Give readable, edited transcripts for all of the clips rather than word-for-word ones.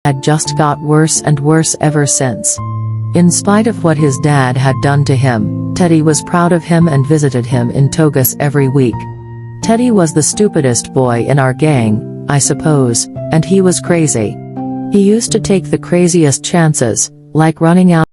had just got worse and worse ever since. In spite of what his dad had done to him, Teddy was proud of him and visited him in togas every week. Teddy was the stupidest boy in our gang, I suppose, and he was crazy. He used to take the craziest chances, like running out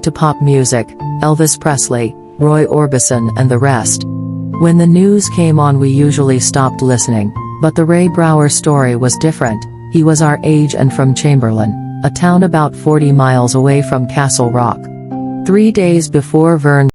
to pop music, Elvis Presley, Roy Orbison and the rest. When the news came on we usually stopped listening, but the Ray Brower story was different. He was our age and from Chamberlain, a town about 40 miles away from Castle Rock. 3 days before Vern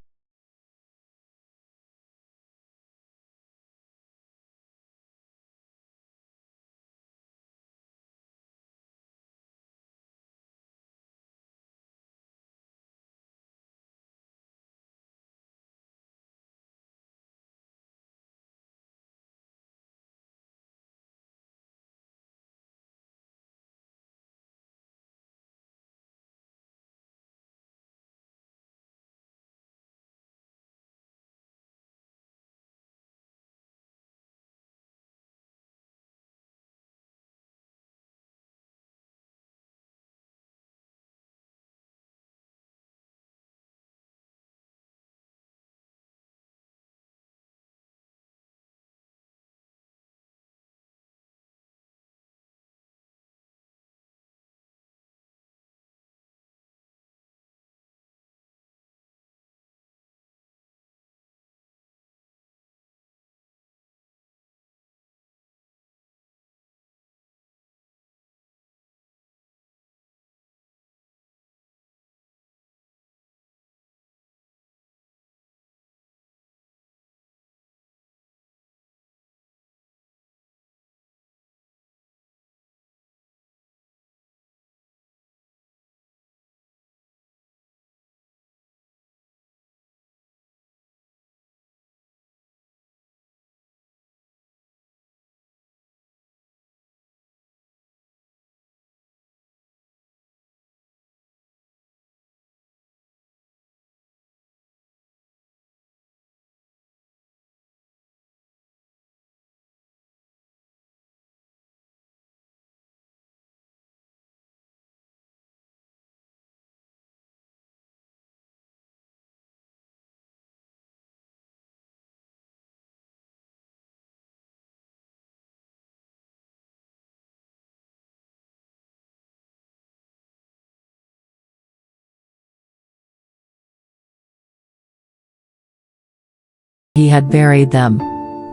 he had buried them.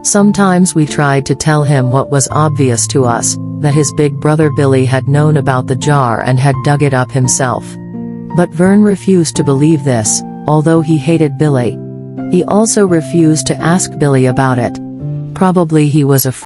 Sometimes we tried to tell him what was obvious to us, that his big brother Billy had known about the jar and had dug it up himself. But Vern refused to believe this, although he hated Billy. He also refused to ask Billy about it. Probably he was afraid.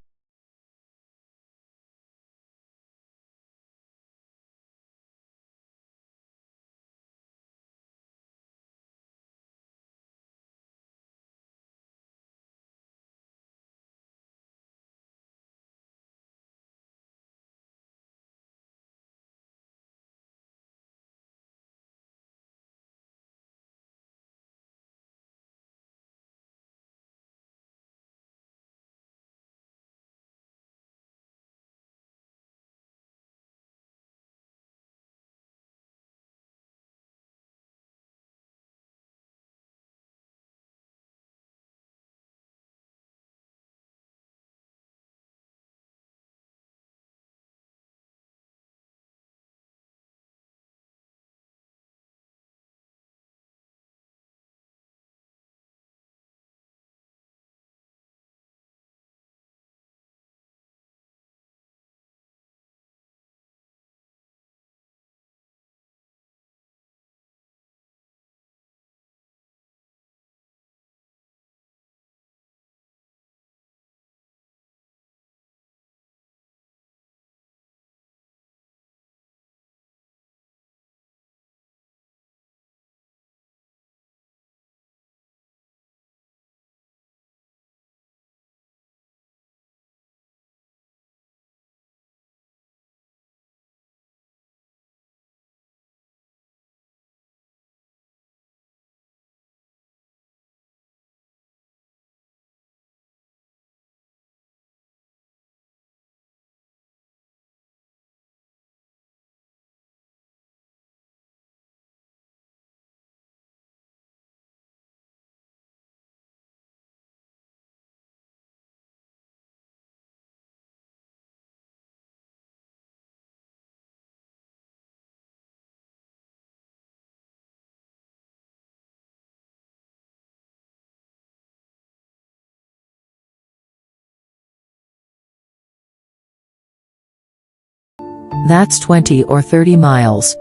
That's 20 or 30 miles.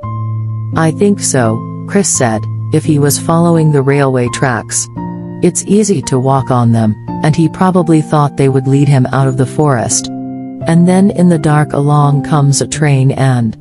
I think so, Chris said, if he was following the railway tracks. It's easy to walk on them, and he probably thought they would lead him out of the forest. And then in the dark along comes a train and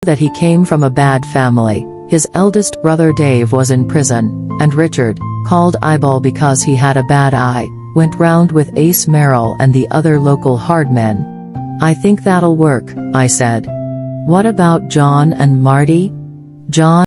that he came from a bad family. His eldest brother Dave was in prison, and Richard, called Eyeball because he had a bad eye, went round with Ace Merrill and the other local hardmen. I think that'll work, I said. What about John and Marty? John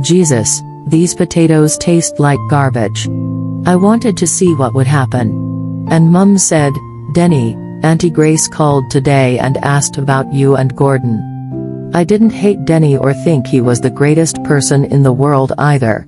Jesus, these potatoes taste like garbage. I wanted to see what would happen. And Mum said, Denny, Auntie Grace called today and asked about you and Gordon. I didn't hate Denny or think he was the greatest person in the world either.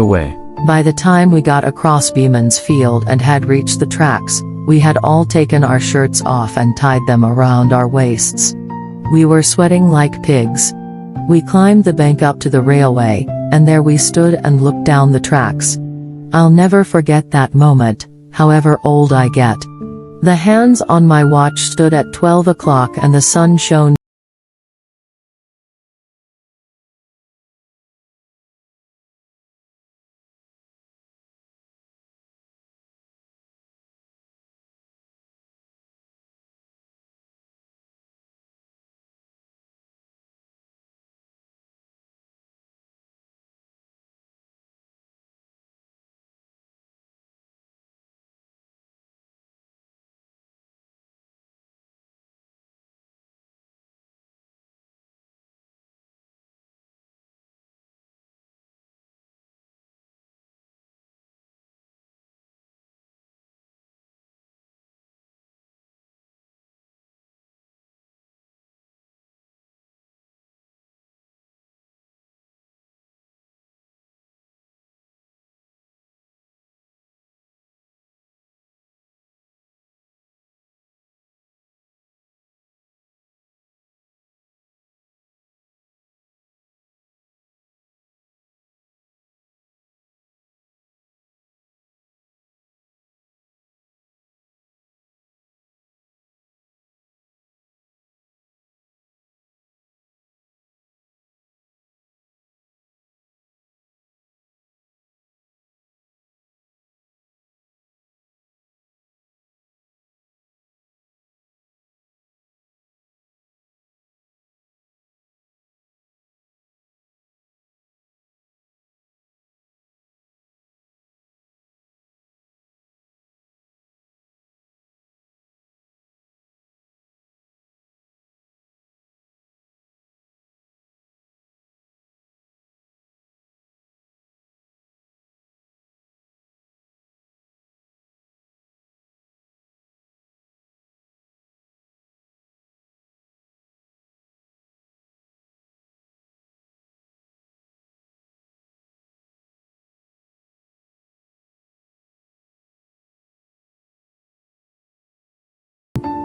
away. By the time we got across Beeman's field and had reached the tracks, we had all taken our shirts off and tied them around our waists. We were sweating like pigs. We climbed the bank up to the railway, and there we stood and looked down the tracks. I'll never forget that moment, however old I get. The hands on my watch stood at 12 o'clock and the sun shone.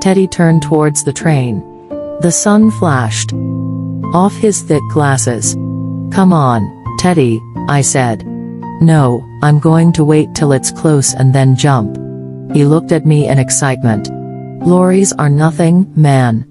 Teddy turned towards the train. The sun flashed off his thick glasses. "Come on, Teddy," I said. "No, I'm going to wait till it's close and then jump." He looked at me in excitement. "Lorries are nothing, man.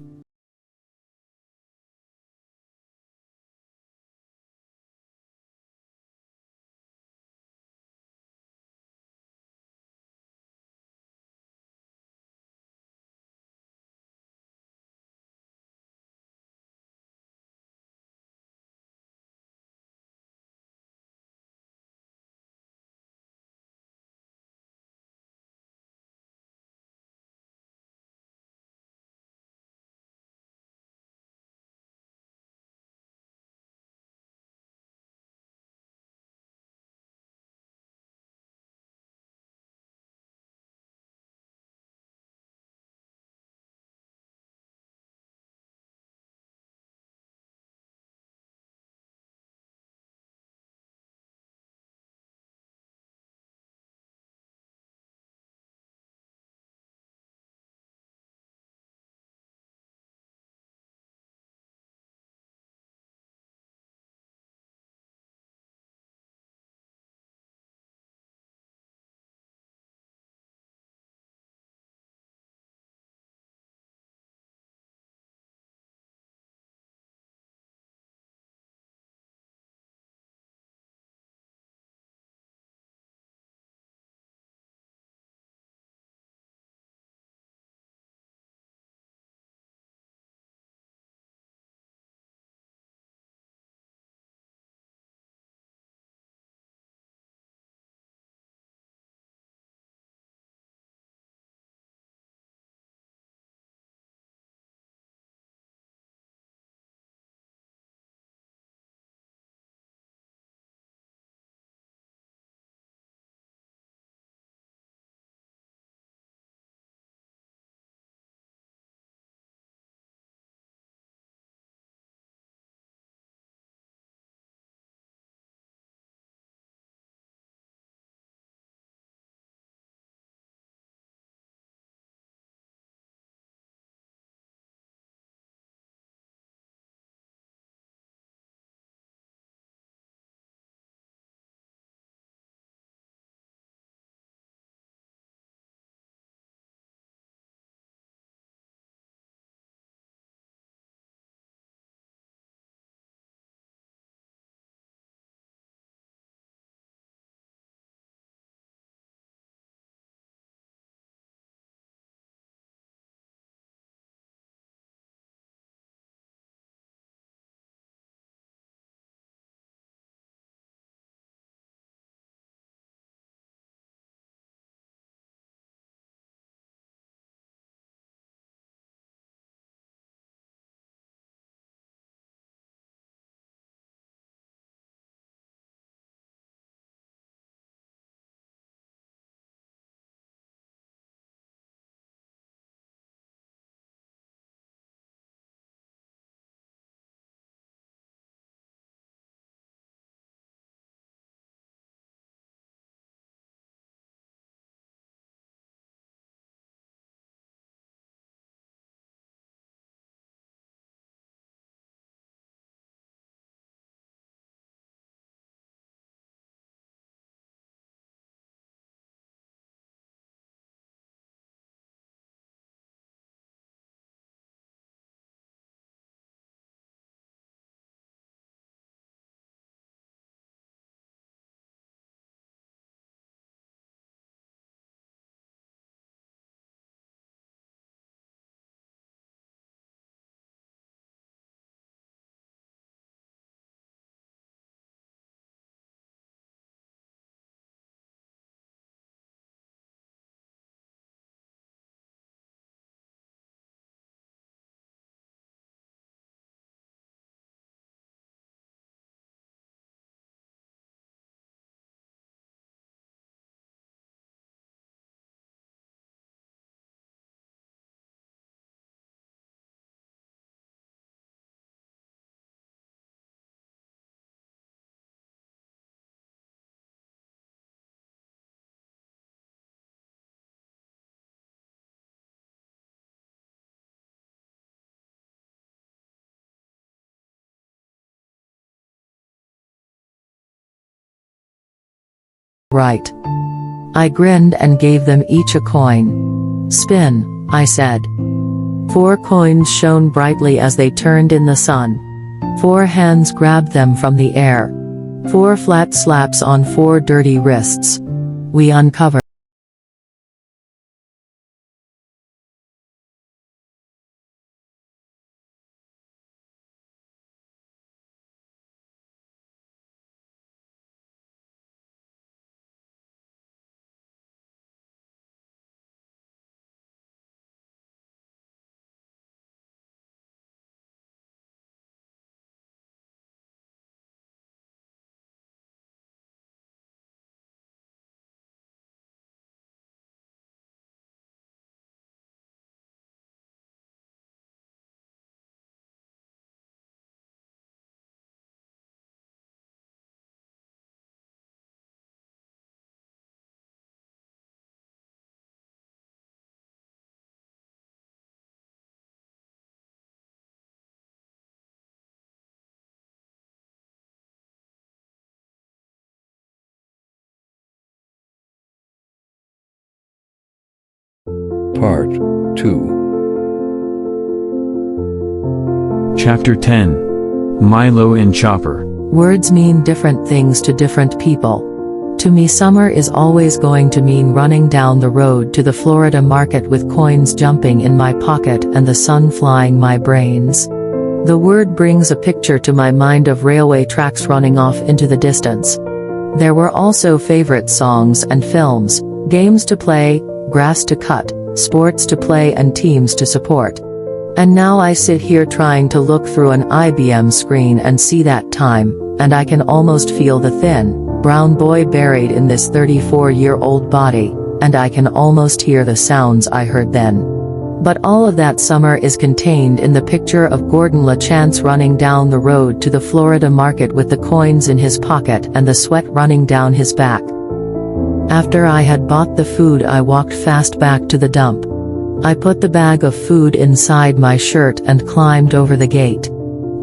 right. I grinned and gave them each a coin. Spin, I said. 4 coins shone brightly as they turned in the sun. 4 hands grabbed them from the air. 4 flat slaps on 4 dirty wrists. We uncovered. Part 2. Chapter 10. Milo and Chopper. Words mean different things to different people. To me, summer is always going to mean running down the road to the Florida market with coins jumping in my pocket and the sun flying my brains. The word brings a picture to my mind of railway tracks running off into the distance. There were also favorite songs and films, games to play, grass to cut, sports to play and teams to support. And now I sit here trying to look through an IBM screen and see that time, and I can almost feel the thin, brown boy buried in this 34-year-old body, and I can almost hear the sounds I heard then. But all of that summer is contained in the picture of Gordon LaChance running down the road to the Florida market with the coins in his pocket and the sweat running down his back. After I had bought the food, I walked fast back to the dump. I put the bag of food inside my shirt and climbed over the gate.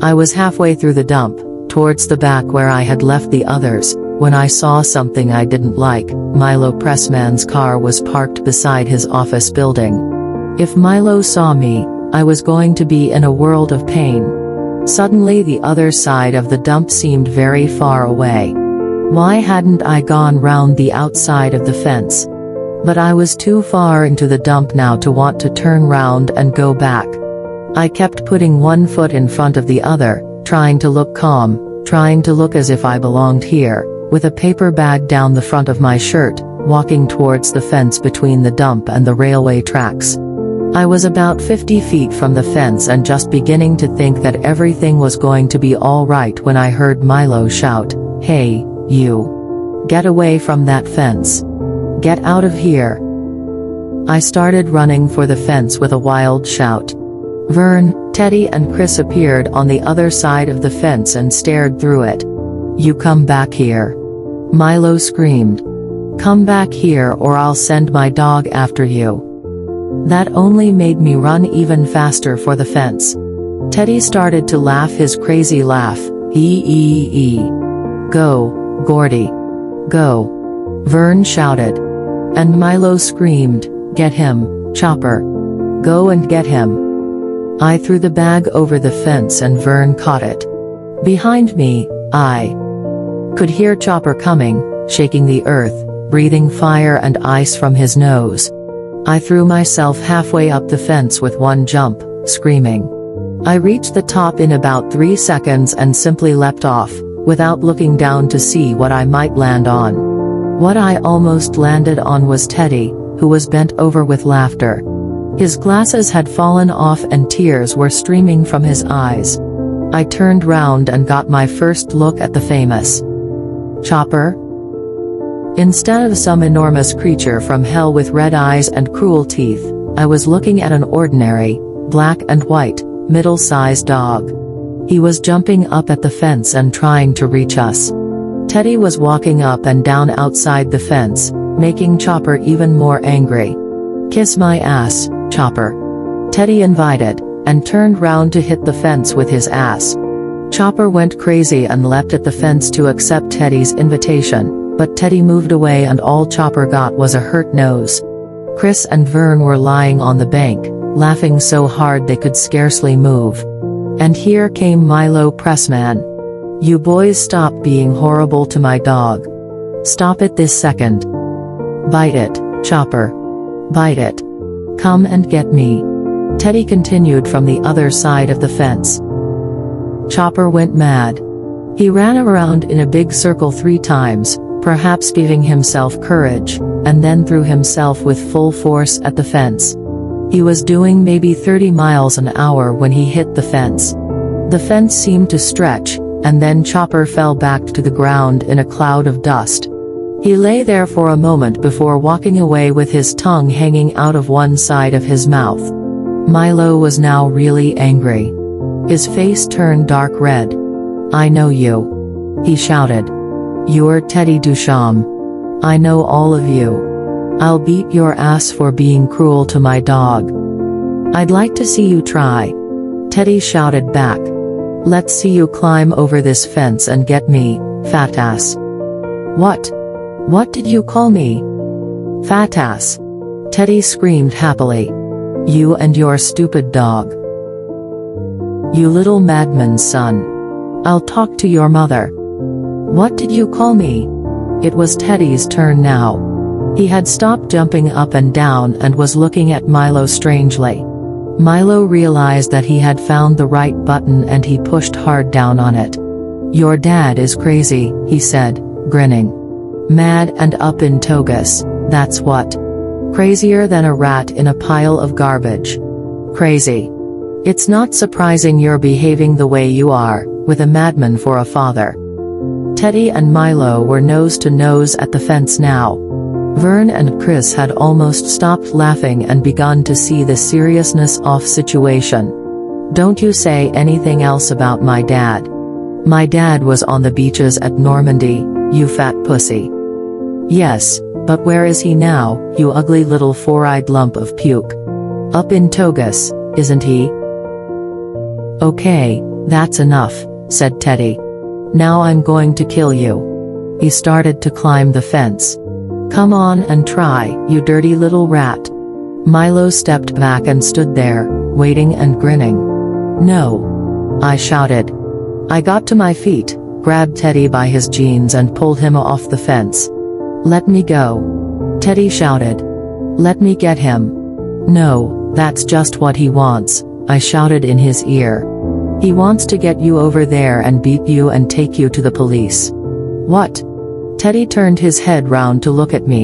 I was halfway through the dump, towards the back where I had left the others, when I saw something I didn't like. Milo Pressman's car was parked beside his office building. If Milo saw me, I was going to be in a world of pain. Suddenly the other side of the dump seemed very far away. Why hadn't I gone round the outside of the fence? But I was too far into the dump now to want to turn round and go back. I kept putting one foot in front of the other, trying to look calm, trying to look as if I belonged here, with a paper bag down the front of my shirt, walking towards the fence between the dump and the railway tracks. I was about 50 feet from the fence and just beginning to think that everything was going to be all right when I heard Milo shout, "Hey, you! Get away from that fence! Get out of here!" I started running for the fence with a wild shout. Vern, Teddy and Chris appeared on the other side of the fence and stared through it. "You come back here!" Milo screamed. "Come back here or I'll send my dog after you." That only made me run even faster for the fence. Teddy started to laugh his crazy laugh. "Go, Gordie! Go!" Vern shouted. And Milo screamed, "Get him, Chopper! Go and get him!" I threw the bag over the fence and Vern caught it. Behind me, I could hear Chopper coming, shaking the earth, breathing fire and ice from his nose. I threw myself halfway up the fence with one jump, screaming. I reached the top in about 3 seconds and simply leapt off, without looking down to see what I might land on. What I almost landed on was Teddy, who was bent over with laughter. His glasses had fallen off and tears were streaming from his eyes. I turned round and got my first look at the famous Chopper. Instead of some enormous creature from hell with red eyes and cruel teeth, I was looking at an ordinary, black and white, middle-sized dog. He was jumping up at the fence and trying to reach us. Teddy was walking up and down outside the fence, making Chopper even more angry. "Kiss my ass, Chopper," Teddy invited, and turned round to hit the fence with his ass. Chopper went crazy and leapt at the fence to accept Teddy's invitation, but Teddy moved away and all Chopper got was a hurt nose. Chris and Vern were lying on the bank, laughing so hard they could scarcely move. And here came Milo Pressman. "You boys stop being horrible to my dog. Stop it this second. Bite it, Chopper. Bite it. Come and get me." Teddy continued from the other side of the fence. Chopper went mad. He ran around in a big circle 3 times, perhaps giving himself courage, and then threw himself with full force at the fence. He was doing maybe 30 miles an hour when he hit the fence. The fence seemed to stretch, and then Chopper fell back to the ground in a cloud of dust. He lay there for a moment before walking away with his tongue hanging out of one side of his mouth. Milo was now really angry. His face turned dark red. "I know you," he shouted. "You're Teddy Duchamp. I know all of you. I'll beat your ass for being cruel to my dog. I'd like to see you try." Teddy shouted back. "Let's see you climb over this fence and get me, fat ass." "What? What did you call me? Fat ass?" Teddy screamed happily. "You and your stupid dog. You little madman's son. I'll talk to your mother." "What did you call me?" It was Teddy's turn now. He had stopped jumping up and down and was looking at Milo strangely. Milo realized that he had found the right button and he pushed hard down on it. "Your dad is crazy," he said, grinning. "Mad and up in togas, that's what. Crazier than a rat in a pile of garbage. Crazy. It's not surprising you're behaving the way you are, with a madman for a father." Teddy and Milo were nose to nose at the fence now. Vern and Chris had almost stopped laughing and begun to see the seriousness of situation. "Don't you say anything else about my dad. My dad was on the beaches at Normandy, you fat pussy." "Yes, but where is he now, you ugly little 4-eyed lump of puke?" "Up in togas, isn't he?" "Okay, that's enough," said Teddy. "Now I'm going to kill you." He started to climb the fence. "Come on and try, you dirty little rat." Milo stepped back and stood there, waiting and grinning. "No!" I shouted. I got to my feet, grabbed Teddy by his jeans and pulled him off the fence. "Let me go!" Teddy shouted. "Let me get him." "No, that's just what he wants," I shouted in his ear. "He wants to get you over there and beat you and take you to the police." "What?" Teddy turned his head round to look at me.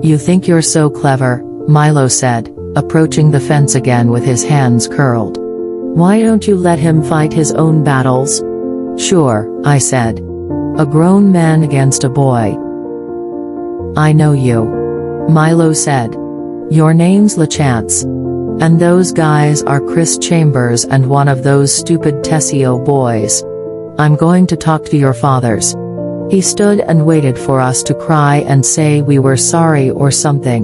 "You think you're so clever," Milo said, approaching the fence again with his hands curled. "Why don't you let him fight his own battles?" "Sure," I said. "A grown man against a boy." "I know you," Milo said. "Your name's LeChance. And those guys are Chris Chambers and one of those stupid Tessio boys. I'm going to talk to your fathers." He stood and waited for us to cry and say we were sorry or something.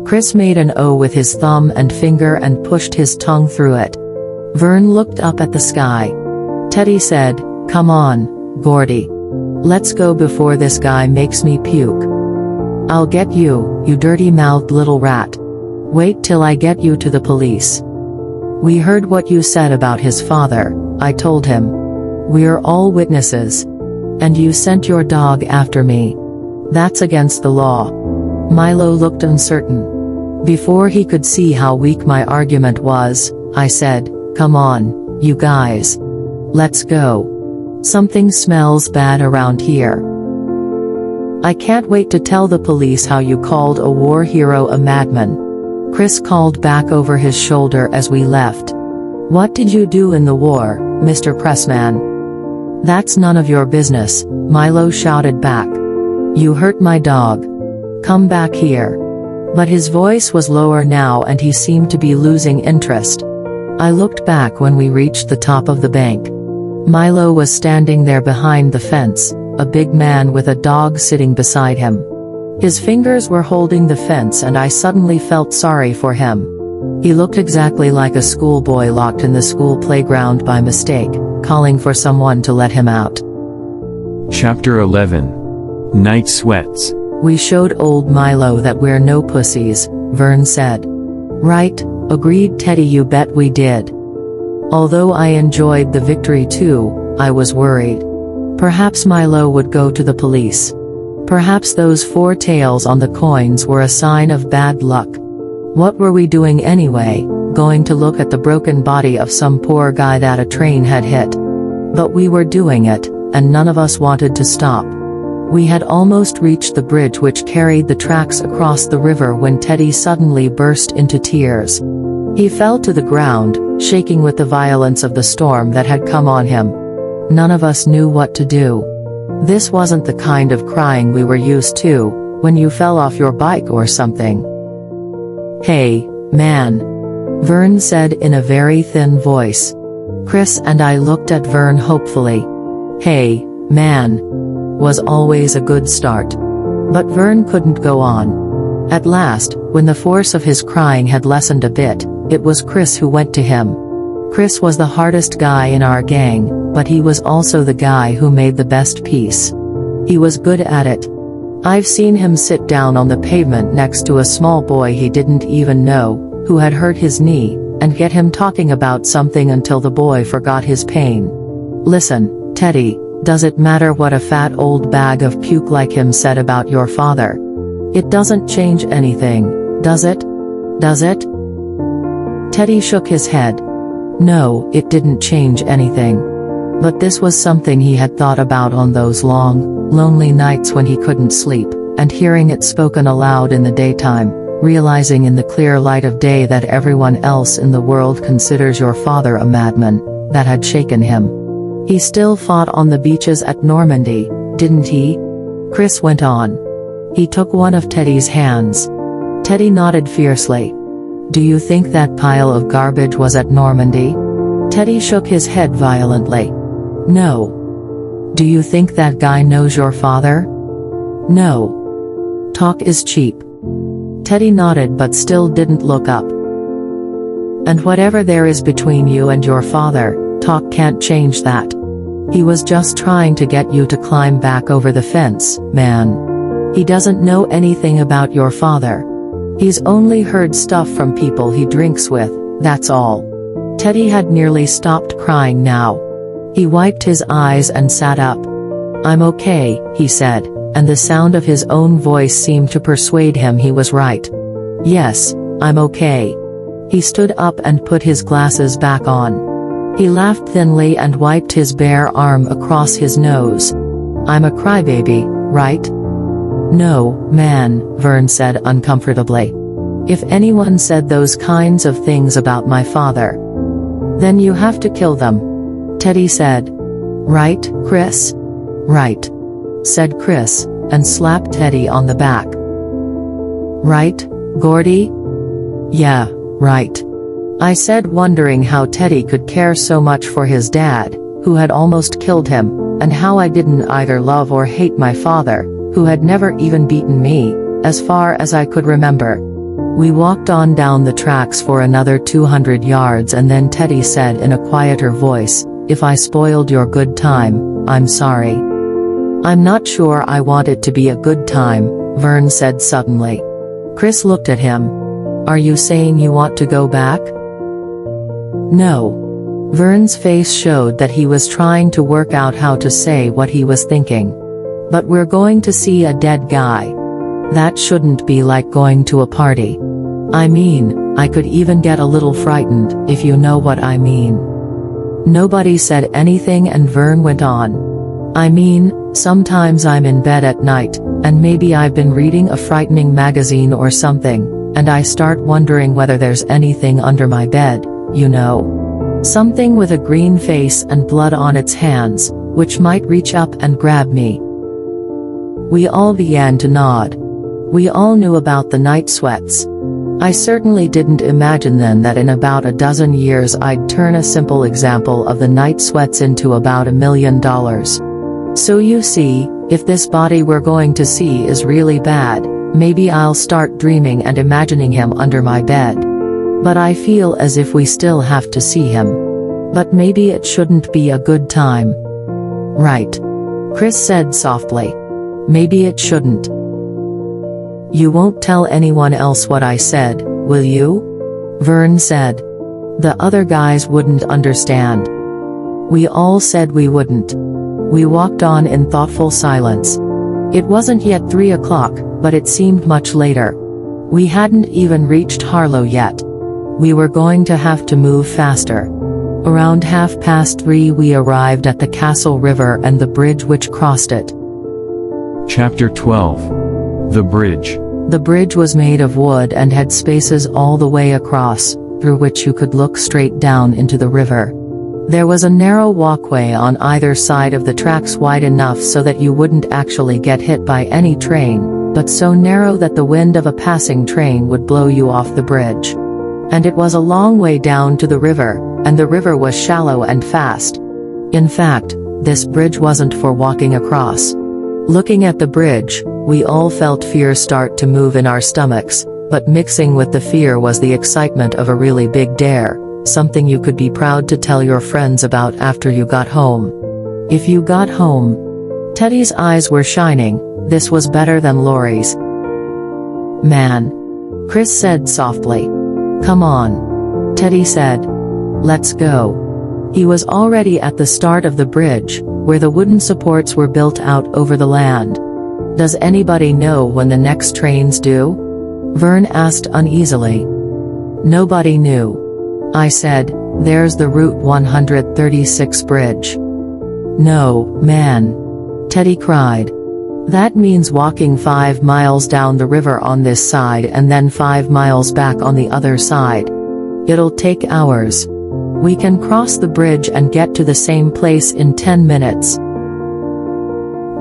Chris made an O with his thumb and finger and pushed his tongue through it. Vern looked up at the sky. Teddy said, "Come on, Gordie. Let's go before this guy makes me puke." "I'll get you, you dirty-mouthed little rat. Wait till I get you to the police." "We heard what you said about his father," I told him. "We're all witnesses. And you sent your dog after me. That's against the law." Milo looked uncertain. Before he could see how weak my argument was, I said, "Come on, you guys. Let's go. Something smells bad around here. I can't wait to tell the police how you called a war hero a madman." Chris called back over his shoulder as we left. "What did you do in the war, Mr. Pressman?" "That's none of your business," Milo shouted back. "You hurt my dog. Come back here." But his voice was lower now and he seemed to be losing interest. I looked back when we reached the top of the bank. Milo was standing there behind the fence, a big man with a dog sitting beside him. His fingers were holding the fence and I suddenly felt sorry for him. He looked exactly like a schoolboy locked in the school playground by mistake, calling for someone to let him out. Chapter 11. Night sweats. We showed old Milo that we're no pussies, Vern said. Right, agreed Teddy, you bet we did. Although I enjoyed the victory too, I was worried. Perhaps Milo would go to the police. Perhaps those 4 tails on the coins were a sign of bad luck. What were we doing anyway, going to look at the broken body of some poor guy that a train had hit? But we were doing it, and none of us wanted to stop. We had almost reached the bridge which carried the tracks across the river when Teddy suddenly burst into tears. He fell to the ground, shaking with the violence of the storm that had come on him. None of us knew what to do. This wasn't the kind of crying we were used to, when you fell off your bike or something. Hey, man. Vern said in a very thin voice. Chris and I looked at Vern hopefully. Hey, man. Was always a good start. But Vern couldn't go on. At last, when the force of his crying had lessened a bit, it was Chris who went to him. Chris was the hardest guy in our gang, but he was also the guy who made the best peace. He was good at it. I've seen him sit down on the pavement next to a small boy he didn't even know, who had hurt his knee, and get him talking about something until the boy forgot his pain. Listen, Teddy, does it matter what a fat old bag of puke like him said about your father? It doesn't change anything, does it? Does it? Teddy shook his head. No, it didn't change anything. But this was something he had thought about on those long, lonely nights when he couldn't sleep, and hearing it spoken aloud in the daytime, realizing in the clear light of day that everyone else in the world considers your father a madman, that had shaken him. He still fought on the beaches at Normandy, didn't he? Chris went on. He took one of Teddy's hands. Teddy nodded fiercely. Do you think that pile of garbage was at Normandy? Teddy shook his head violently. No. Do you think that guy knows your father? No. Talk is cheap. Teddy nodded but still didn't look up. And whatever there is between you and your father, talk can't change that. He was just trying to get you to climb back over the fence, man. He doesn't know anything about your father. He's only heard stuff from people he drinks with, that's all. Teddy had nearly stopped crying now. He wiped his eyes and sat up. I'm okay, he said, and the sound of his own voice seemed to persuade him he was right. Yes, I'm okay. He stood up and put his glasses back on. He laughed thinly and wiped his bare arm across his nose. I'm a crybaby, right? No, man, Vern said uncomfortably. If anyone said those kinds of things about my father, then you have to kill them, Teddy said. Right, Chris? Right, said Chris, and slapped Teddy on the back. Right, Gordie? Yeah, right. I said, wondering how Teddy could care so much for his dad, who had almost killed him, and how I didn't either love or hate my father, who had never even beaten me, as far as I could remember. We walked on down the tracks for another 200 yards and then Teddy said in a quieter voice, if I spoiled your good time, I'm sorry. I'm not sure I want it to be a good time, Vern said suddenly. Chris looked at him. Are you saying you want to go back? No. Vern's face showed that he was trying to work out how to say what he was thinking. But we're going to see a dead guy. That shouldn't be like going to a party. I mean, I could even get a little frightened, if you know what I mean. Nobody said anything and Vern went on. I mean, sometimes I'm in bed at night, and maybe I've been reading a frightening magazine or something, and I start wondering whether there's anything under my bed, you know. Something with a green face and blood on its hands, which might reach up and grab me. We all began to nod. We all knew about the night sweats. I certainly didn't imagine then that in about a dozen years I'd turn a simple example of the night sweats into about $1 million. So you see, if this body we're going to see is really bad, maybe I'll start dreaming and imagining him under my bed. But I feel as if we still have to see him. But maybe it shouldn't be a good time. Right. Chris said softly. Maybe it shouldn't. You won't tell anyone else what I said, will you? Vern said. The other guys wouldn't understand. We all said we wouldn't. We walked on in thoughtful silence. It wasn't yet 3 o'clock, but it seemed much later. We hadn't even reached Harlow yet. We were going to have to move faster. Around 3:30 we arrived at the Castle River and the bridge which crossed it. Chapter 12. The Bridge. The bridge was made of wood and had spaces all the way across, through which you could look straight down into the river. There was a narrow walkway on either side of the tracks, wide enough so that you wouldn't actually get hit by any train, but so narrow that the wind of a passing train would blow you off the bridge. And it was a long way down to the river, and the river was shallow and fast. In fact, this bridge wasn't for walking across. Looking at the bridge, we all felt fear start to move in our stomachs, but mixing with the fear was the excitement of a really big dare, something you could be proud to tell your friends about after you got home. If you got home. Teddy's eyes were shining. This was better than Laurie's. Man. Chris said softly. Come on. Teddy said. Let's go. He was already at the start of the bridge, where the wooden supports were built out over the land. Does anybody know when the next trains do? Vern asked uneasily. Nobody knew. I said, there's the Route 136 bridge. No, man. Teddy cried. That means walking 5 miles down the river on this side and then 5 miles back on the other side. It'll take hours. We can cross the bridge and get to the same place in 10 minutes.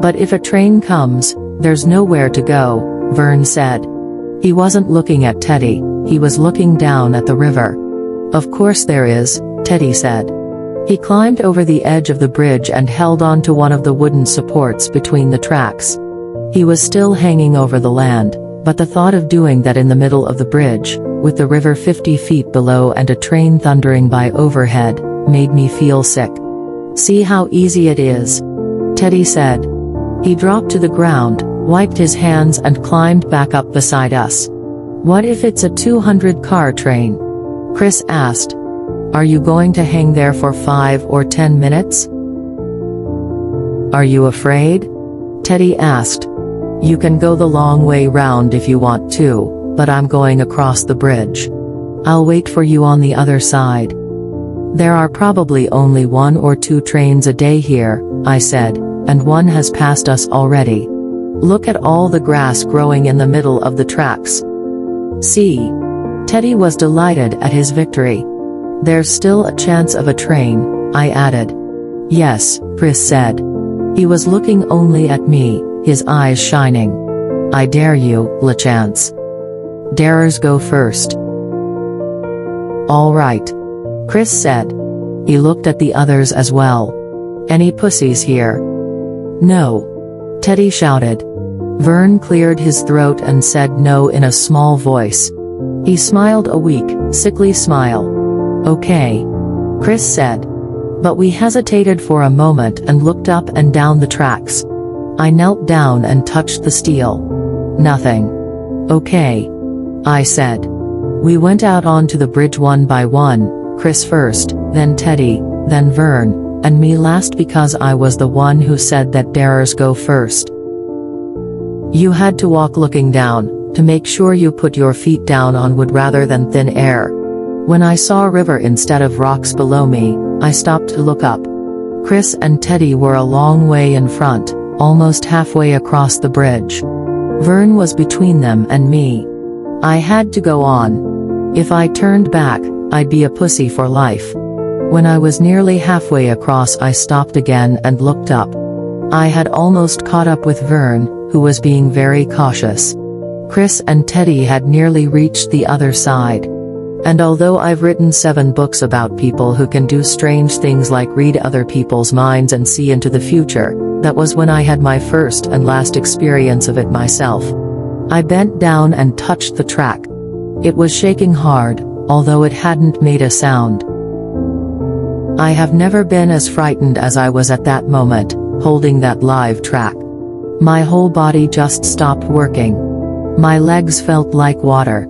But if a train comes, there's nowhere to go, Vern said. He wasn't looking at Teddy, he was looking down at the river. Of course there is, Teddy said. He climbed over the edge of the bridge and held on to one of the wooden supports between the tracks. He was still hanging over the land, but the thought of doing that in the middle of the bridge, with the river 50 feet below and a train thundering by overhead, made me feel sick. See how easy it is? Teddy said. He dropped to the ground, wiped his hands and climbed back up beside us. What if it's a 200-car train? Chris asked. Are you going to hang there for 5 or 10 minutes? Are you afraid? Teddy asked. You can go the long way round if you want to, but I'm going across the bridge. I'll wait for you on the other side. There are probably only 1 or 2 trains a day here, I said, and one has passed us already. Look at all the grass growing in the middle of the tracks. See? Teddy was delighted at his victory. There's still a chance of a train, I added. Yes, Chris said. He was looking only at me, his eyes shining. I dare you, LaChance. Darers go first. All right. Chris said. He looked at the others as well. Any pussies here? No. Teddy shouted. Vern cleared his throat and said no in a small voice. He smiled a weak, sickly smile. Okay. Chris said. But we hesitated for a moment and looked up and down the tracks. I knelt down and touched the steel. Nothing. Okay. I said. We went out onto the bridge one by one, Chris first, then Teddy, then Vern, and me last because I was the one who said that darers go first. You had to walk looking down, to make sure you put your feet down on wood rather than thin air. When I saw a river instead of rocks below me, I stopped to look up. Chris and Teddy were a long way in front, almost halfway across the bridge. Vern was between them and me. I had to go on. If I turned back, I'd be a pussy for life. When I was nearly halfway across, I stopped again and looked up. I had almost caught up with Vern, who was being very cautious. Chris and Teddy had nearly reached the other side. And although I've written 7 books about people who can do strange things like read other people's minds and see into the future, that was when I had my first and last experience of it myself. I bent down and touched the track. It was shaking hard, although it hadn't made a sound. I have never been as frightened as I was at that moment, holding that live track. My whole body just stopped working. My legs felt like water.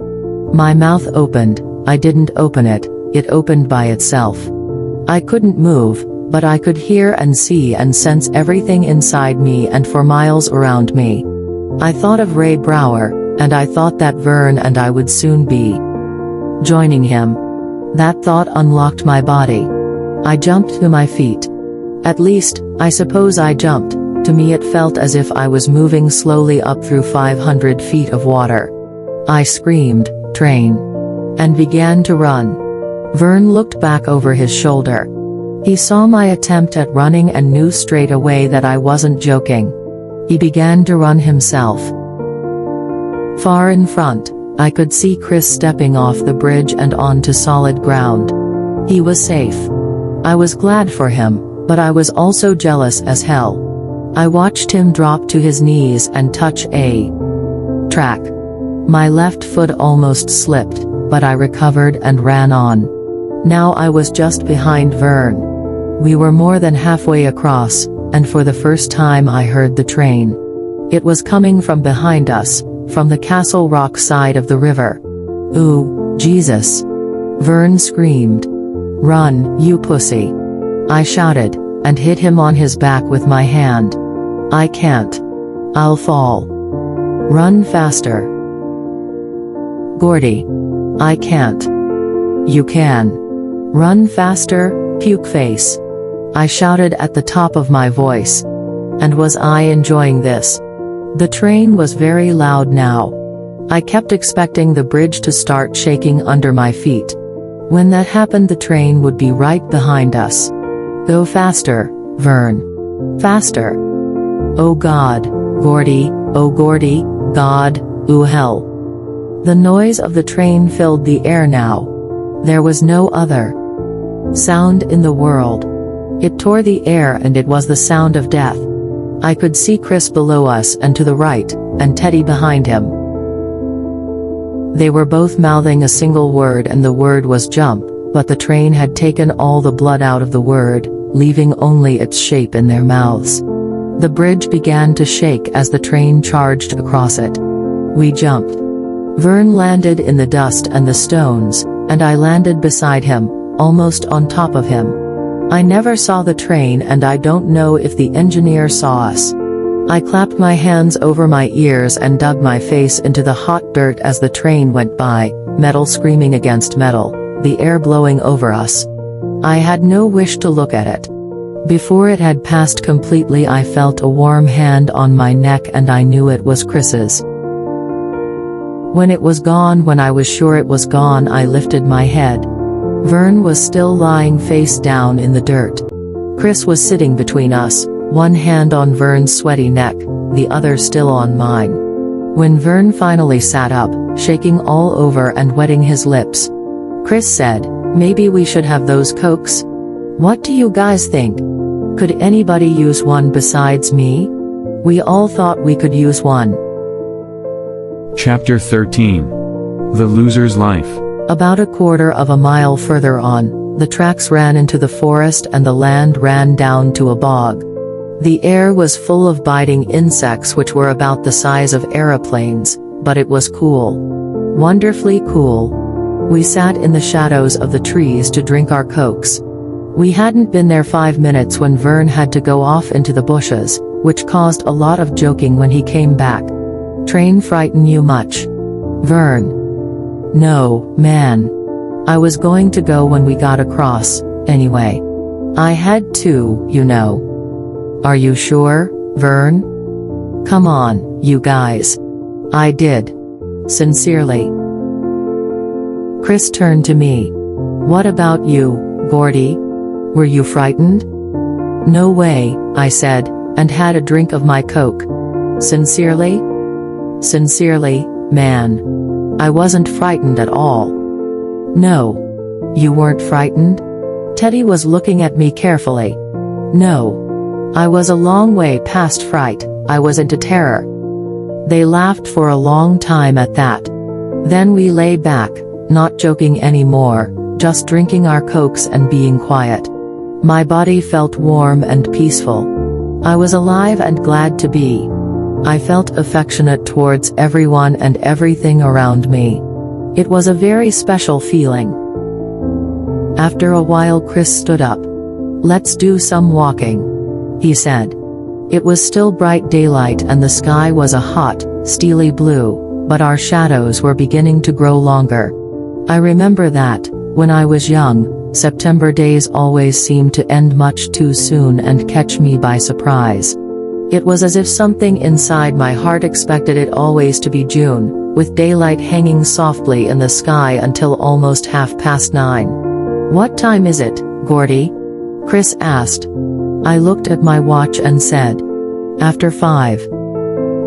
My mouth opened. I didn't open it, it opened by itself. I couldn't move, but I could hear and see and sense everything inside me and for miles around me. I thought of Ray Brower, and I thought that Vern and I would soon be joining him. That thought unlocked my body. I jumped to my feet. At least, I suppose I jumped. To me it felt as if I was moving slowly up through 500 feet of water. I screamed, "Train!" and began to run. Vern looked back over his shoulder. He saw my attempt at running and knew straight away that I wasn't joking. He began to run himself. Far in front, I could see Chris stepping off the bridge and onto solid ground. He was safe. I was glad for him, but I was also jealous as hell. I watched him drop to his knees and touch a track. My left foot almost slipped, but I recovered and ran on. Now I was just behind Vern. We were more than halfway across, and for the first time I heard the train. It was coming from behind us, from the Castle Rock side of the river. "Ooh, Jesus!" Vern screamed. "Run, you pussy!" I shouted, and hit him on his back with my hand. "I can't. I'll fall." "Run faster." "Gordie. I can't." "You can. Run faster, puke face." I shouted at the top of my voice. And was I enjoying this? The train was very loud now. I kept expecting the bridge to start shaking under my feet. When that happened, the train would be right behind us. "Go faster, Vern. Faster." "Oh God, Gordie, oh Gordie, God, ooh hell." The noise of the train filled the air now. There was no other sound in the world. It tore the air, and it was the sound of death. I could see Chris below us and to the right, and Teddy behind him. They were both mouthing a single word, and the word was jump, but the train had taken all the blood out of the word, leaving only its shape in their mouths. The bridge began to shake as the train charged across it. We jumped. Vern landed in the dust and the stones, and I landed beside him, almost on top of him. I never saw the train, and I don't know if the engineer saw us. I clapped my hands over my ears and dug my face into the hot dirt as the train went by, metal screaming against metal, the air blowing over us. I had no wish to look at it. Before it had passed completely, I felt a warm hand on my neck, and I knew it was Chris's. When it was gone, when I was sure it was gone, I lifted my head. Vern was still lying face down in the dirt. Chris was sitting between us, one hand on Vern's sweaty neck, the other still on mine. When Vern finally sat up, shaking all over and wetting his lips, Chris said, "Maybe we should have those Cokes? What do you guys think? Could anybody use one besides me?" We all thought we could use one. Chapter 13. The Loser's Life. About a quarter of a mile further on, the tracks ran into the forest and the land ran down to a bog. The air was full of biting insects which were about the size of aeroplanes, but it was cool. Wonderfully cool. We sat in the shadows of the trees to drink our Cokes. We hadn't been there 5 minutes when Vern had to go off into the bushes, which caused a lot of joking when he came back. "Train frighten you much, Vern?" "No, man. I was going to go when we got across, anyway. I had to, you know." "Are you sure, Vern? Come on, you guys." "I did. Sincerely." Chris turned to me. "What about you, Gordie? Were you frightened?" "No way," I said, and had a drink of my Coke. "Sincerely?" "Sincerely, man. I wasn't frightened at all." "No. You weren't frightened?" Teddy was looking at me carefully. "No. I was a long way past fright, I was into terror." They laughed for a long time at that. Then we lay back, not joking anymore, just drinking our Cokes and being quiet. My body felt warm and peaceful. I was alive and glad to be. I felt affectionate towards everyone and everything around me. It was a very special feeling. After a while Chris stood up. "Let's do some walking," he said. It was still bright daylight and the sky was a hot, steely blue, but our shadows were beginning to grow longer. I remember that, when I was young, September days always seemed to end much too soon and catch me by surprise. It was as if something inside my heart expected it always to be June, with daylight hanging softly in the sky until almost 9:30. "What time is it, Gordie?" Chris asked. I looked at my watch and said, "After 5.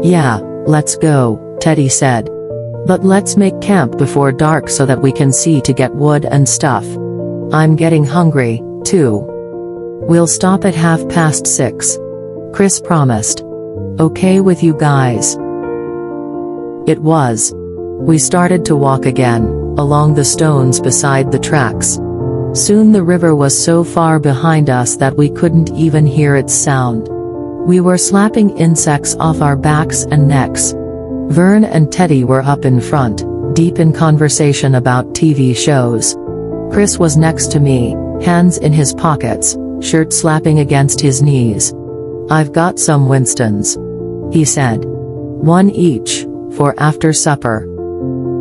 "Yeah, let's go," Teddy said. "But let's make camp before dark so that we can see to get wood and stuff. I'm getting hungry, too." "We'll stop at 6:30. Chris promised. "Okay with you guys?" It was. We started to walk again, along the stones beside the tracks. Soon the river was so far behind us that we couldn't even hear its sound. We were slapping insects off our backs and necks. Vern and Teddy were up in front, deep in conversation about TV shows. Chris was next to me, hands in his pockets, shirt slapping against his knees. "I've got some Winstons," he said. "One each, for after supper."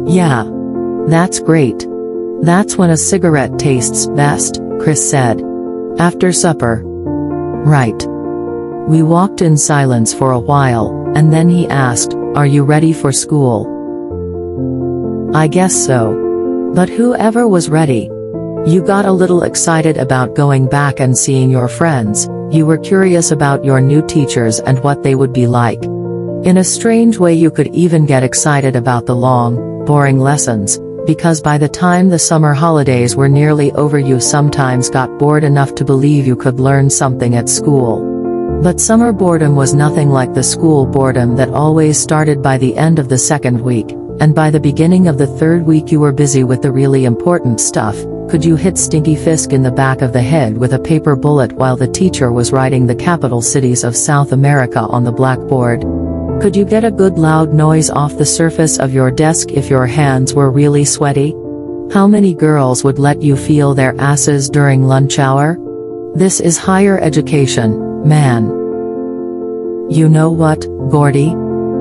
"Yeah. That's great. That's when a cigarette tastes best," Chris said. "After supper." "Right." We walked in silence for a while, and then he asked, "Are you ready for school?" "I guess so. But whoever was ready. You got a little excited about going back and seeing your friends. You were curious about your new teachers and what they would be like. In a strange way you could even get excited about the long, boring lessons, because by the time the summer holidays were nearly over you sometimes got bored enough to believe you could learn something at school. But summer boredom was nothing like the school boredom that always started by the end of the second week, and by the beginning of the third week you were busy with the really important stuff. Could you hit Stinky Fisk in the back of the head with a paper bullet while the teacher was writing the capital cities of South America on the blackboard? Could you get a good loud noise off the surface of your desk if your hands were really sweaty? How many girls would let you feel their asses during lunch hour? This is higher education, man. "You know what, Gordie?"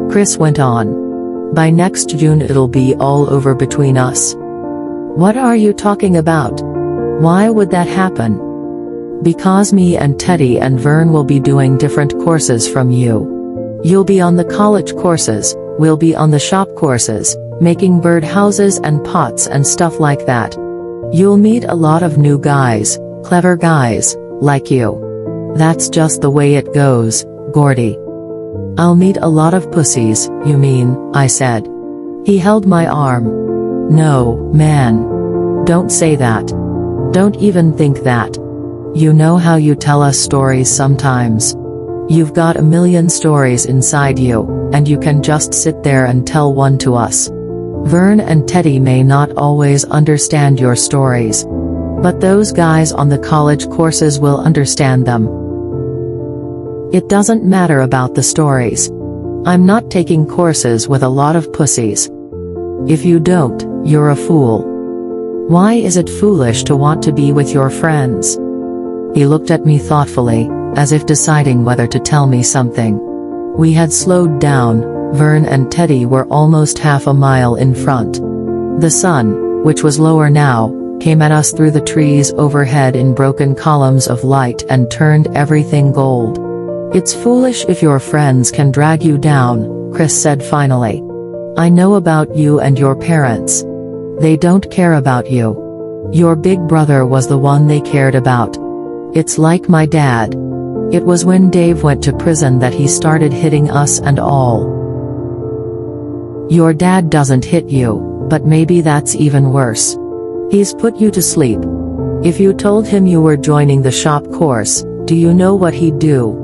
Chris went on. "By next June it'll be all over between us." "What are you talking about? Why would that happen?" "Because me and Teddy and Vern will be doing different courses from you. You'll be on the college courses, we'll be on the shop courses, making birdhouses and pots and stuff like that. You'll meet a lot of new guys, clever guys, like you. That's just the way it goes, Gordie." "I'll meet a lot of pussies, you mean," I said. He held my arm. "No, man. Don't say that. Don't even think that. You know how you tell us stories sometimes. You've got a million stories inside you, and you can just sit there and tell one to us. Vern and Teddy may not always understand your stories. But those guys on the college courses will understand them. It doesn't matter about the stories. I'm not taking courses with a lot of pussies. If you don't, you're a fool. Why is it foolish to want to be with your friends?" He looked at me thoughtfully, as if deciding whether to tell me something. We had slowed down. Vern and Teddy were almost half a mile in front. The sun, which was lower now, came at us through the trees overhead in broken columns of light and turned everything gold. "It's foolish if your friends can drag you down," Chris said finally. "I know about you and your parents. They don't care about you. Your big brother was the one they cared about. It's like my dad. It was when Dave went to prison that he started hitting us and all." "Your dad doesn't hit you, but maybe that's even worse. He's put you to sleep. If you told him you were joining the shop course, do you know what he'd do?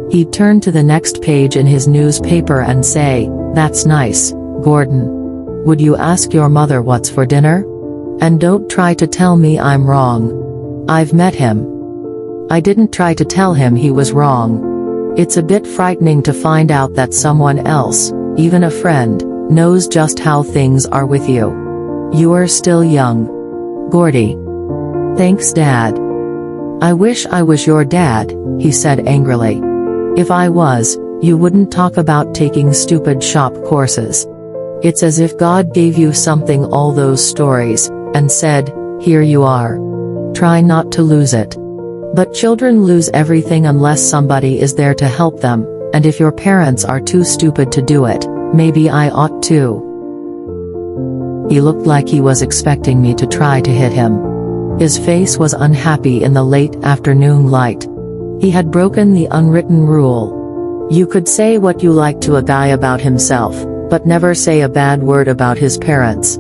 He'd turn to the next page in his newspaper and say, 'That's nice, Gordon. Would you ask your mother what's for dinner?' And don't try to tell me I'm wrong. I've met him." I didn't try to tell him he was wrong. It's a bit frightening to find out that someone else, even a friend, knows just how things are with you. You are still young. Gordie. Thanks, Dad. I wish I was your dad, he said angrily. If I was, you wouldn't talk about taking stupid shop courses. It's as if God gave you something, all those stories, and said, here you are. Try not to lose it. But children lose everything unless somebody is there to help them, and if your parents are too stupid to do it, maybe I ought to. He looked like he was expecting me to try to hit him. His face was unhappy in the late afternoon light. He had broken the unwritten rule. You could say what you like to a guy about himself, but never say a bad word about his parents.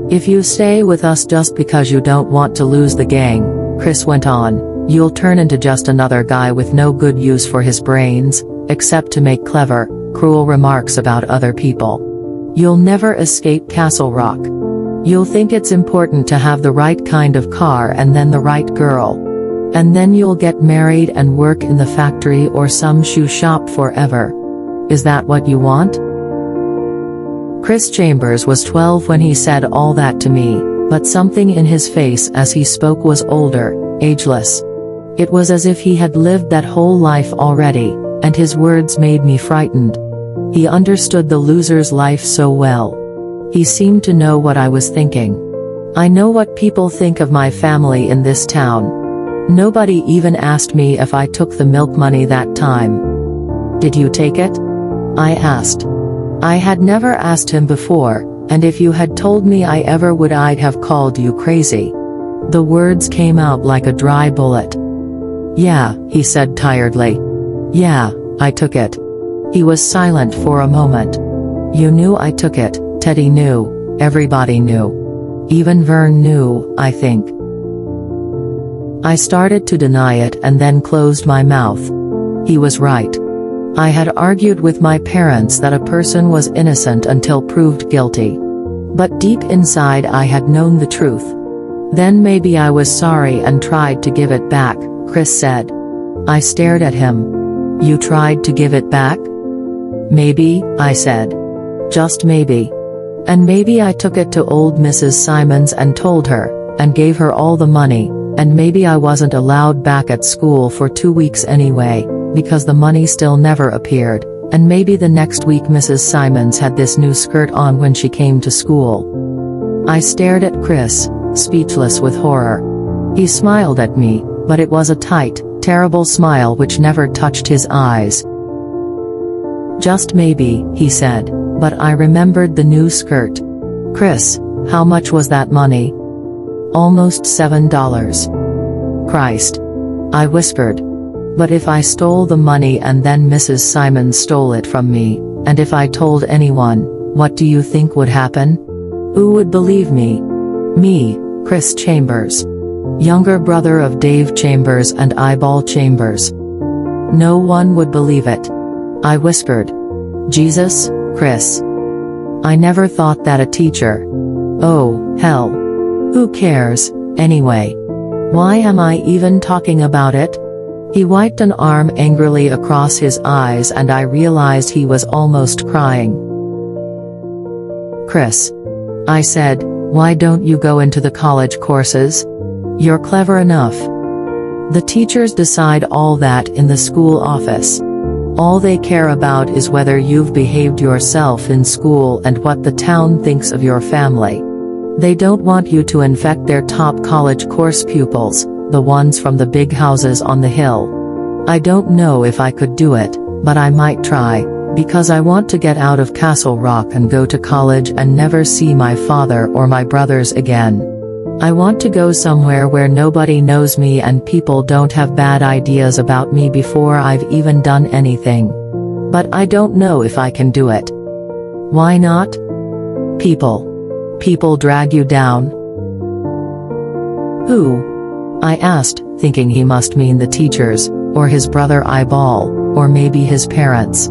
If you stay with us just because you don't want to lose the gang, Chris went on, you'll turn into just another guy with no good use for his brains, except to make clever, cruel remarks about other people. You'll never escape Castle Rock. You'll think it's important to have the right kind of car and then the right girl. And then you'll get married and work in the factory or some shoe shop forever. Is that what you want? Chris Chambers was 12 when he said all that to me, but something in his face as he spoke was older, ageless. It was as if he had lived that whole life already, and his words made me frightened. He understood the loser's life so well. He seemed to know what I was thinking. I know what people think of my family in this town. Nobody even asked me if I took the milk money that time. Did you take it? I asked. I had never asked him before, and if you had told me I ever would, I'd have called you crazy. The words came out like a dry bullet. Yeah, he said tiredly. Yeah, I took it. He was silent for a moment. You knew I took it, Teddy knew, everybody knew. Even Vern knew, I think. I started to deny it and then closed my mouth. He was right. I had argued with my parents that a person was innocent until proved guilty. But deep inside I had known the truth. Then maybe I was sorry and tried to give it back, Chris said. I stared at him. You tried to give it back? Maybe, I said. Just maybe. And maybe I took it to old Mrs. Simons and told her, and gave her all the money, and maybe I wasn't allowed back at school for 2 weeks anyway, because the money still never appeared, and maybe the next week Mrs. Simons had this new skirt on when she came to school. I stared at Chris, speechless with horror. He smiled at me, but it was a tight, terrible smile which never touched his eyes. Just maybe, he said, but I remembered the new skirt. Chris, how much was that money? Almost $7. Christ. I whispered. But if I stole the money and then Mrs. Simons stole it from me, and if I told anyone, what do you think would happen? Who would believe me? Me, Chris Chambers. Younger brother of Dave Chambers and Eyeball Chambers. No one would believe it. I whispered. Jesus, Chris. I never thought that a teacher. Oh, hell. Who cares, anyway? Why am I even talking about it? He wiped an arm angrily across his eyes and I realized he was almost crying. Chris. I said, why don't you go into the college courses? You're clever enough. The teachers decide all that in the school office. All they care about is whether you've behaved yourself in school and what the town thinks of your family. They don't want you to infect their top college course pupils, the ones from the big houses on the hill. I don't know if I could do it, but I might try, because I want to get out of Castle Rock and go to college and never see my father or my brothers again. I want to go somewhere where nobody knows me and people don't have bad ideas about me before I've even done anything. But I don't know if I can do it. Why not? People drag you down. Who? I asked, thinking he must mean the teachers, or his brother Eyeball, or maybe his parents.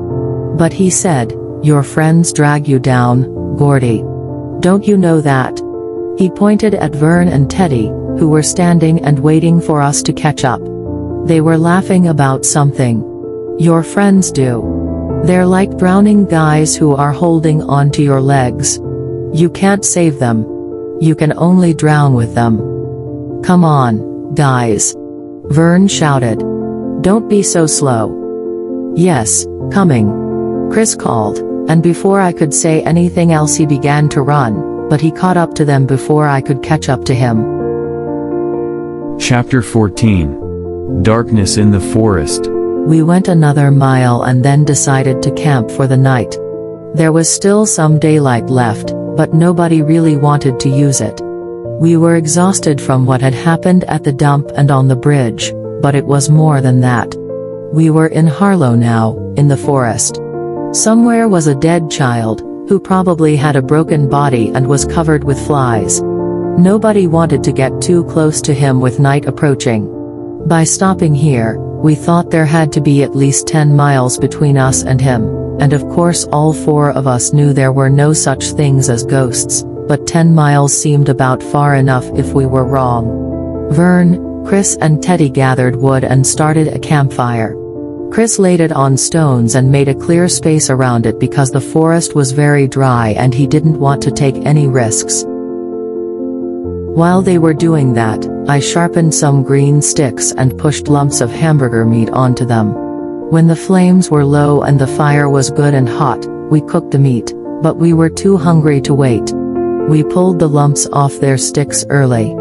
But he said, your friends drag you down, Gordie. Don't you know that? He pointed at Vern and Teddy, who were standing and waiting for us to catch up. They were laughing about something. Your friends do. They're like drowning guys who are holding onto your legs. You can't save them. You can only drown with them. Come on, guys. Vern shouted. Don't be so slow. Yes, coming. Chris called, and before I could say anything else he began to run, but he caught up to them before I could catch up to him. Chapter 14. Darkness in the Forest. We went another mile and then decided to camp for the night. There was still some daylight left, but nobody really wanted to use it. We were exhausted from what had happened at the dump and on the bridge, but it was more than that. We were in Harlow now, in the forest. Somewhere was a dead child, who probably had a broken body and was covered with flies. Nobody wanted to get too close to him with night approaching. By stopping here, we thought there had to be at least 10 miles between us and him, and of course all four of us knew there were no such things as ghosts, but 10 miles seemed about far enough if we were wrong. Vern, Chris and Teddy gathered wood and started a campfire. Chris laid it on stones and made a clear space around it because the forest was very dry and he didn't want to take any risks. While they were doing that, I sharpened some green sticks and pushed lumps of hamburger meat onto them. When the flames were low and the fire was good and hot, we cooked the meat, but we were too hungry to wait. We pulled the lumps off their sticks early.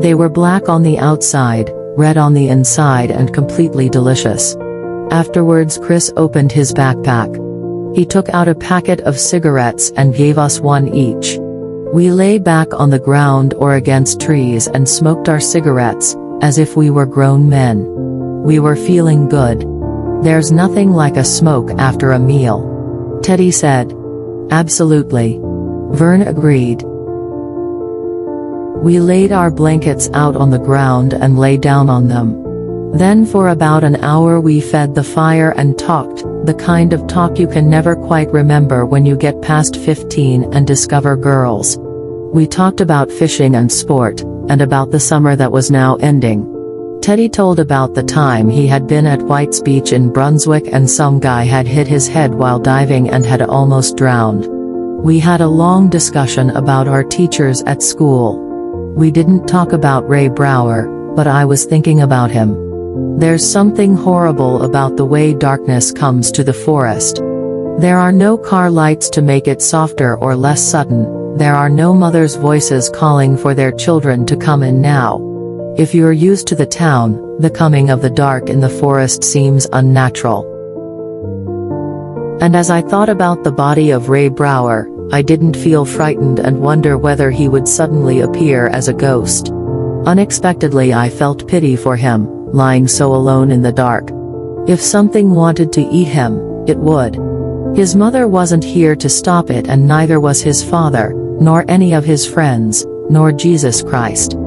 They were black on the outside, red on the inside and completely delicious. Afterwards Chris opened his backpack. He took out a packet of cigarettes and gave us one each. We lay back on the ground or against trees and smoked our cigarettes, as if we were grown men. We were feeling good. There's nothing like a smoke after a meal. Teddy said. Absolutely. Vern agreed. We laid our blankets out on the ground and lay down on them. Then for about an hour we fed the fire and talked, the kind of talk you can never quite remember when you get past 15 and discover girls. We talked about fishing and sport, and about the summer that was now ending. Teddy told about the time he had been at White's Beach in Brunswick and some guy had hit his head while diving and had almost drowned. We had a long discussion about our teachers at school. We didn't talk about Ray Brower, but I was thinking about him. There's something horrible about the way darkness comes to the forest. There are no car lights to make it softer or less sudden. There are no mothers' voices calling for their children to come in now. If you're used to the town, the coming of the dark in the forest seems unnatural. And as I thought about the body of Ray Brower, I didn't feel frightened and wonder whether he would suddenly appear as a ghost. Unexpectedly I felt pity for him, lying so alone in the dark. If something wanted to eat him, it would. His mother wasn't here to stop it and neither was his father, nor any of his friends, nor Jesus Christ.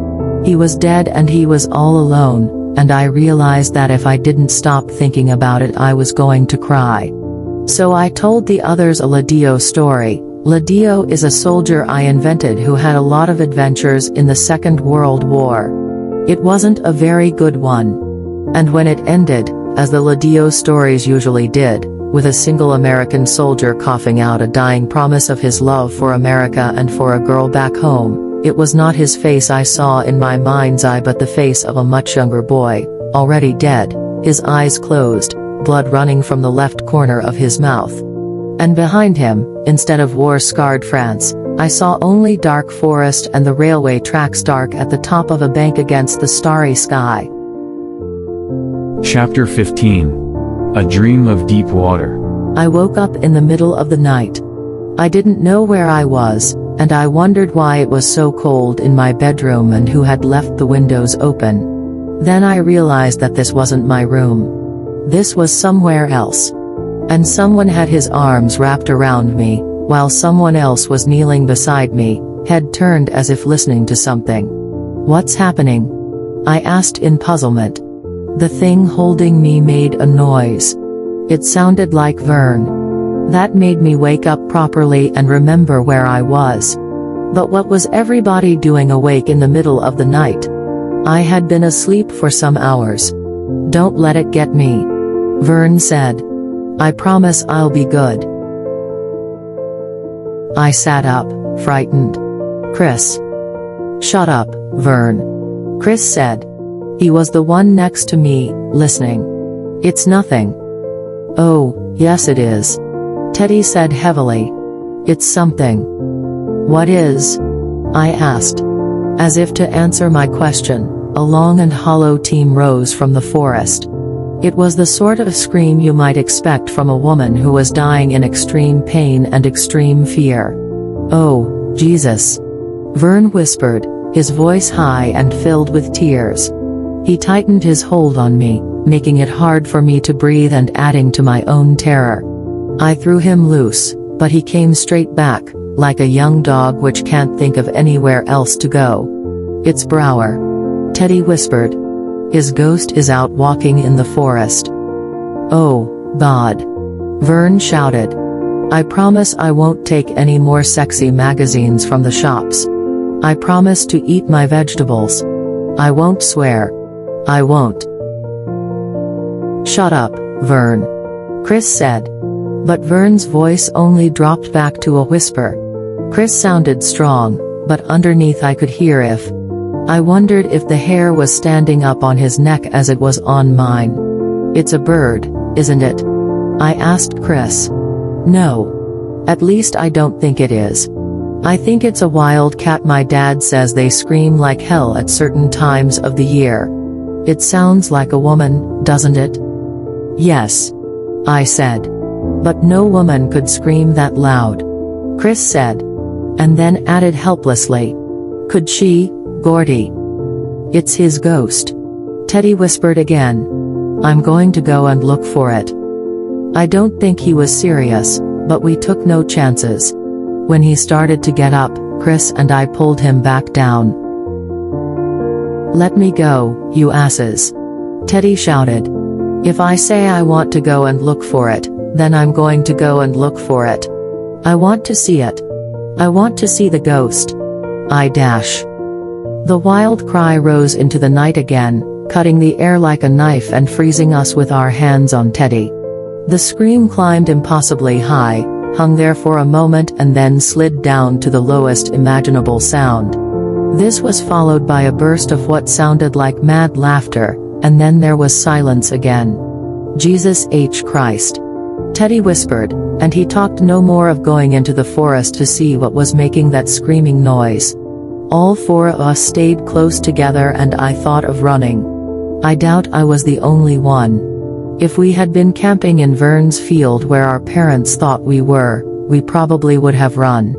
He was dead and he was all alone, and I realized that if I didn't stop thinking about it I was going to cry. So I told the others a Ladio story. Ladio is a soldier I invented who had a lot of adventures in the Second World War. It wasn't a very good one. And when it ended, as the Ladio stories usually did, with a single American soldier coughing out a dying promise of his love for America and for a girl back home, it was not his face I saw in my mind's eye but the face of a much younger boy, already dead, his eyes closed, blood running from the left corner of his mouth. And behind him, instead of war-scarred France, I saw only dark forest and the railway tracks dark at the top of a bank against the starry sky. Chapter 15. A Dream of Deep Water. I woke up in the middle of the night. I didn't know where I was, and I wondered why it was so cold in my bedroom and who had left the windows open. Then I realized that this wasn't my room. This was somewhere else. And someone had his arms wrapped around me, while someone else was kneeling beside me, head turned as if listening to something. What's happening? I asked in puzzlement. The thing holding me made a noise. It sounded like Vern. That made me wake up properly and remember where I was. But what was everybody doing awake in the middle of the night? I had been asleep for some hours. Don't let it get me. Vern said. I promise I'll be good. I sat up, frightened. Chris. Shut up, Vern. Chris said. He was the one next to me, listening. It's nothing. Oh, yes it is. Teddy said heavily. It's something. What is? I asked. As if to answer my question, a long and hollow theme rose from the forest. It was the sort of scream you might expect from a woman who was dying in extreme pain and extreme fear. Oh, Jesus. Vern whispered, his voice high and filled with tears. He tightened his hold on me, making it hard for me to breathe and adding to my own terror. I threw him loose, but he came straight back, like a young dog which can't think of anywhere else to go. It's Brower. Teddy whispered. His ghost is out walking in the forest. Oh, God. Vern shouted. I promise I won't take any more sexy magazines from the shops. I promise to eat my vegetables. I won't swear. I won't. Shut up, Vern. Chris said. But Vern's voice only dropped back to a whisper. Chris sounded strong, but underneath I could hear if. I wondered if the hair was standing up on his neck as it was on mine. It's a bird, isn't it? I asked Chris. No. At least I don't think it is. I think it's a wild cat. My dad says they scream like hell at certain times of the year. It sounds like a woman, doesn't it? Yes. I said. But no woman could scream that loud. Chris said. And then added helplessly. Could she, Gordie? It's his ghost. Teddy whispered again. I'm going to go and look for it. I don't think he was serious, but we took no chances. When he started to get up, Chris and I pulled him back down. Let me go, you asses. Teddy shouted. If I say I want to go and look for it, then I'm going to go and look for it. I want to see it. I want to see the ghost. I dash. The wild cry rose into the night again, cutting the air like a knife and freezing us with our hands on Teddy. The scream climbed impossibly high, hung there for a moment and then slid down to the lowest imaginable sound. This was followed by a burst of what sounded like mad laughter, and then there was silence again. Jesus H. Christ. Teddy whispered, and he talked no more of going into the forest to see what was making that screaming noise. All four of us stayed close together and I thought of running. I doubt I was the only one. If we had been camping in Vern's field where our parents thought we were, we probably would have run.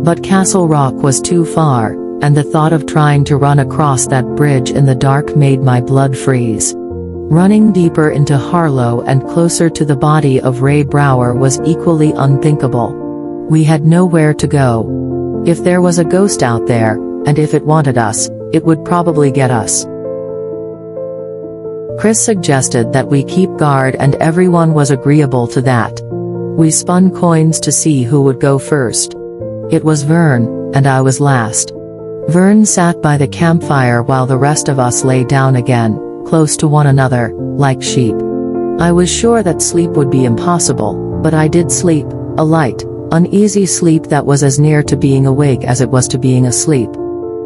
But Castle Rock was too far, and the thought of trying to run across that bridge in the dark made my blood freeze. Running deeper into Harlow and closer to the body of Ray Brower was equally unthinkable. We had nowhere to go. If there was a ghost out there, and if it wanted us, it would probably get us. Chris suggested that we keep guard and everyone was agreeable to that. We spun coins to see who would go first. It was Vern, and I was last. Vern sat by the campfire while the rest of us lay down again, close to one another, like sheep. I was sure that sleep would be impossible, but I did sleep, a light, uneasy sleep that was as near to being awake as it was to being asleep.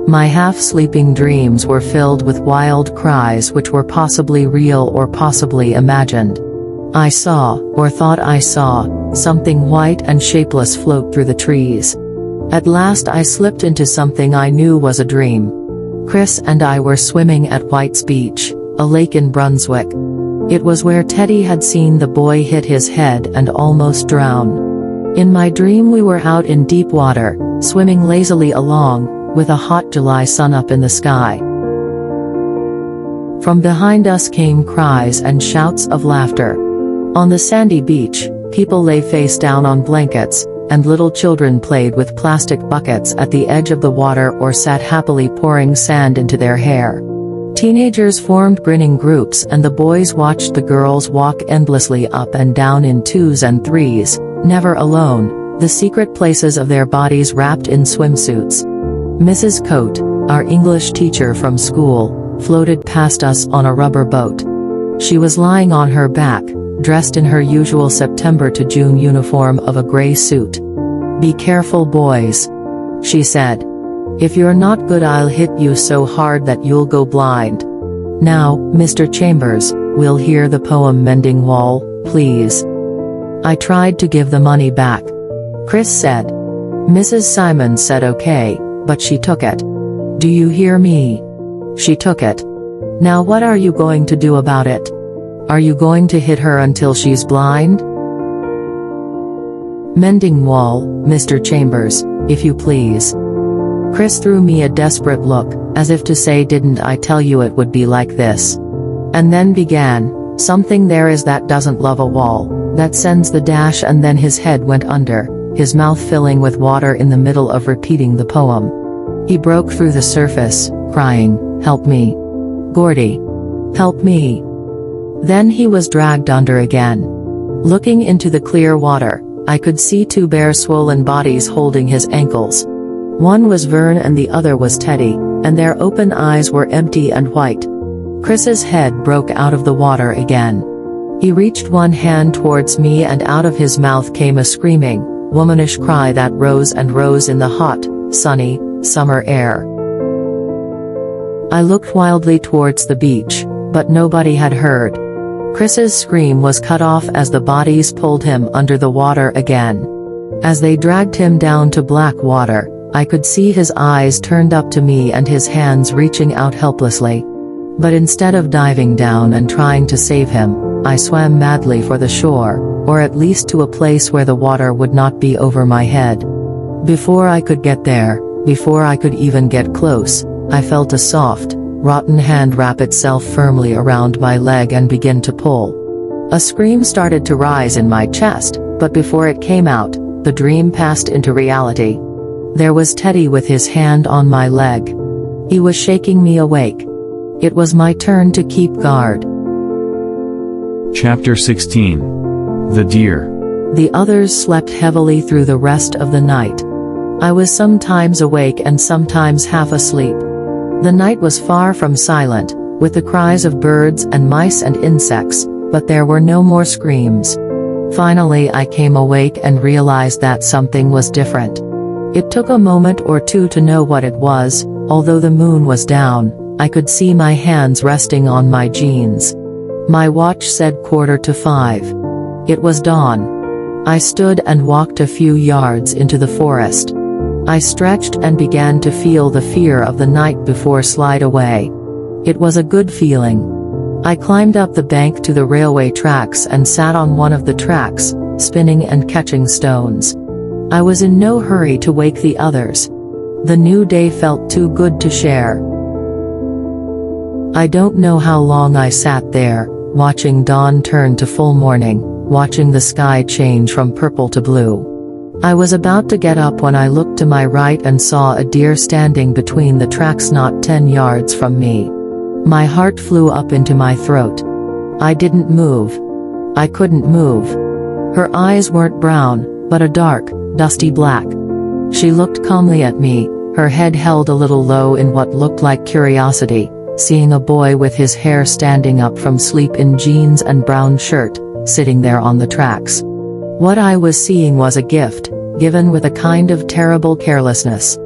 My half-sleeping dreams were filled with wild cries which were possibly real or possibly imagined. I saw, or thought I saw, something white and shapeless float through the trees. At last I slipped into something I knew was a dream. Chris and I were swimming at White's Beach, a lake in Brunswick. It was where Teddy had seen the boy hit his head and almost drown. In my dream we were out in deep water, swimming lazily along, with a hot July sun up in the sky. From behind us came cries and shouts of laughter. On the sandy beach, people lay face down on blankets, and little children played with plastic buckets at the edge of the water or sat happily pouring sand into their hair. Teenagers formed grinning groups and the boys watched the girls walk endlessly up and down in twos and threes, never alone, the secret places of their bodies wrapped in swimsuits. Mrs. Coate, our English teacher from school, floated past us on a rubber boat. She was lying on her back, dressed in her usual September to June uniform of a gray suit. "Be careful, boys," she said. "If you're not good, I'll hit you so hard that you'll go blind. Now, Mr. Chambers, we'll hear the poem Mending Wall, please." I tried to give the money back. Chris said. Mrs. Simons said okay, but she took it. "Do you hear me? She took it. Now what are you going to do about it? Are you going to hit her until she's blind?" "Mending wall, Mr. Chambers, if you please." Chris threw me a desperate look, as if to say, "Didn't I tell you it would be like this?" And then began, "Something there is that doesn't love a wall, that sends the dash," and then his head went under, his mouth filling with water in the middle of repeating the poem. He broke through the surface, crying, "Help me. Gordie. Help me." Then he was dragged under again. Looking into the clear water, I could see two bare swollen bodies holding his ankles. One was Vern and the other was Teddy, and their open eyes were empty and white. Chris's head broke out of the water again. He reached one hand towards me and out of his mouth came a screaming, womanish cry that rose and rose in the hot, sunny, summer air. I looked wildly towards the beach, but nobody had heard. Chris's scream was cut off as the bodies pulled him under the water again. As they dragged him down to black water, I could see his eyes turned up to me and his hands reaching out helplessly. But instead of diving down and trying to save him, I swam madly for the shore, or at least to a place where the water would not be over my head. Before I could get there, before I could even get close, I felt a soft, rotten hand wrap itself firmly around my leg and begin to pull. A scream started to rise in my chest, but before it came out, the dream passed into reality. There was Teddy with his hand on my leg. He was shaking me awake. It was my turn to keep guard. Chapter 16. The Deer. The others slept heavily through the rest of the night. I was sometimes awake and sometimes half asleep. The night was far from silent, with the cries of birds and mice and insects, but there were no more screams. Finally I came awake and realized that something was different. It took a moment or two to know what it was. Although the moon was down, I could see my hands resting on my jeans. My watch said 4:45. It was dawn. I stood and walked a few yards into the forest. I stretched and began to feel the fear of the night before slide away. It was a good feeling. I climbed up the bank to the railway tracks and sat on one of the tracks, spinning and catching stones. I was in no hurry to wake the others. The new day felt too good to share. I don't know how long I sat there, watching dawn turn to full morning, watching the sky change from purple to blue. I was about to get up when I looked to my right and saw a deer standing between the tracks not 10 yards from me. My heart flew up into my throat. I didn't move. I couldn't move. Her eyes weren't brown, but a dark, dusty black. She looked calmly at me, her head held a little low in what looked like curiosity, seeing a boy with his hair standing up from sleep in jeans and brown shirt, sitting there on the tracks. What I was seeing was a gift, given with a kind of terrible carelessness.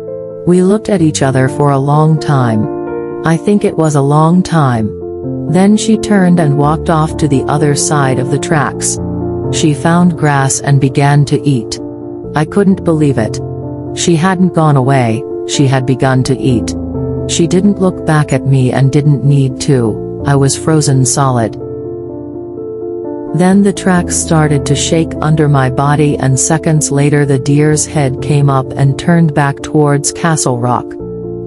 We looked at each other for a long time. I think it was a long time. Then she turned and walked off to the other side of the tracks. She found grass and began to eat. I couldn't believe it. She hadn't gone away, she had begun to eat. She didn't look back at me and didn't need to. I was frozen solid. Then the tracks started to shake under my body and seconds later the deer's head came up and turned back towards Castle Rock.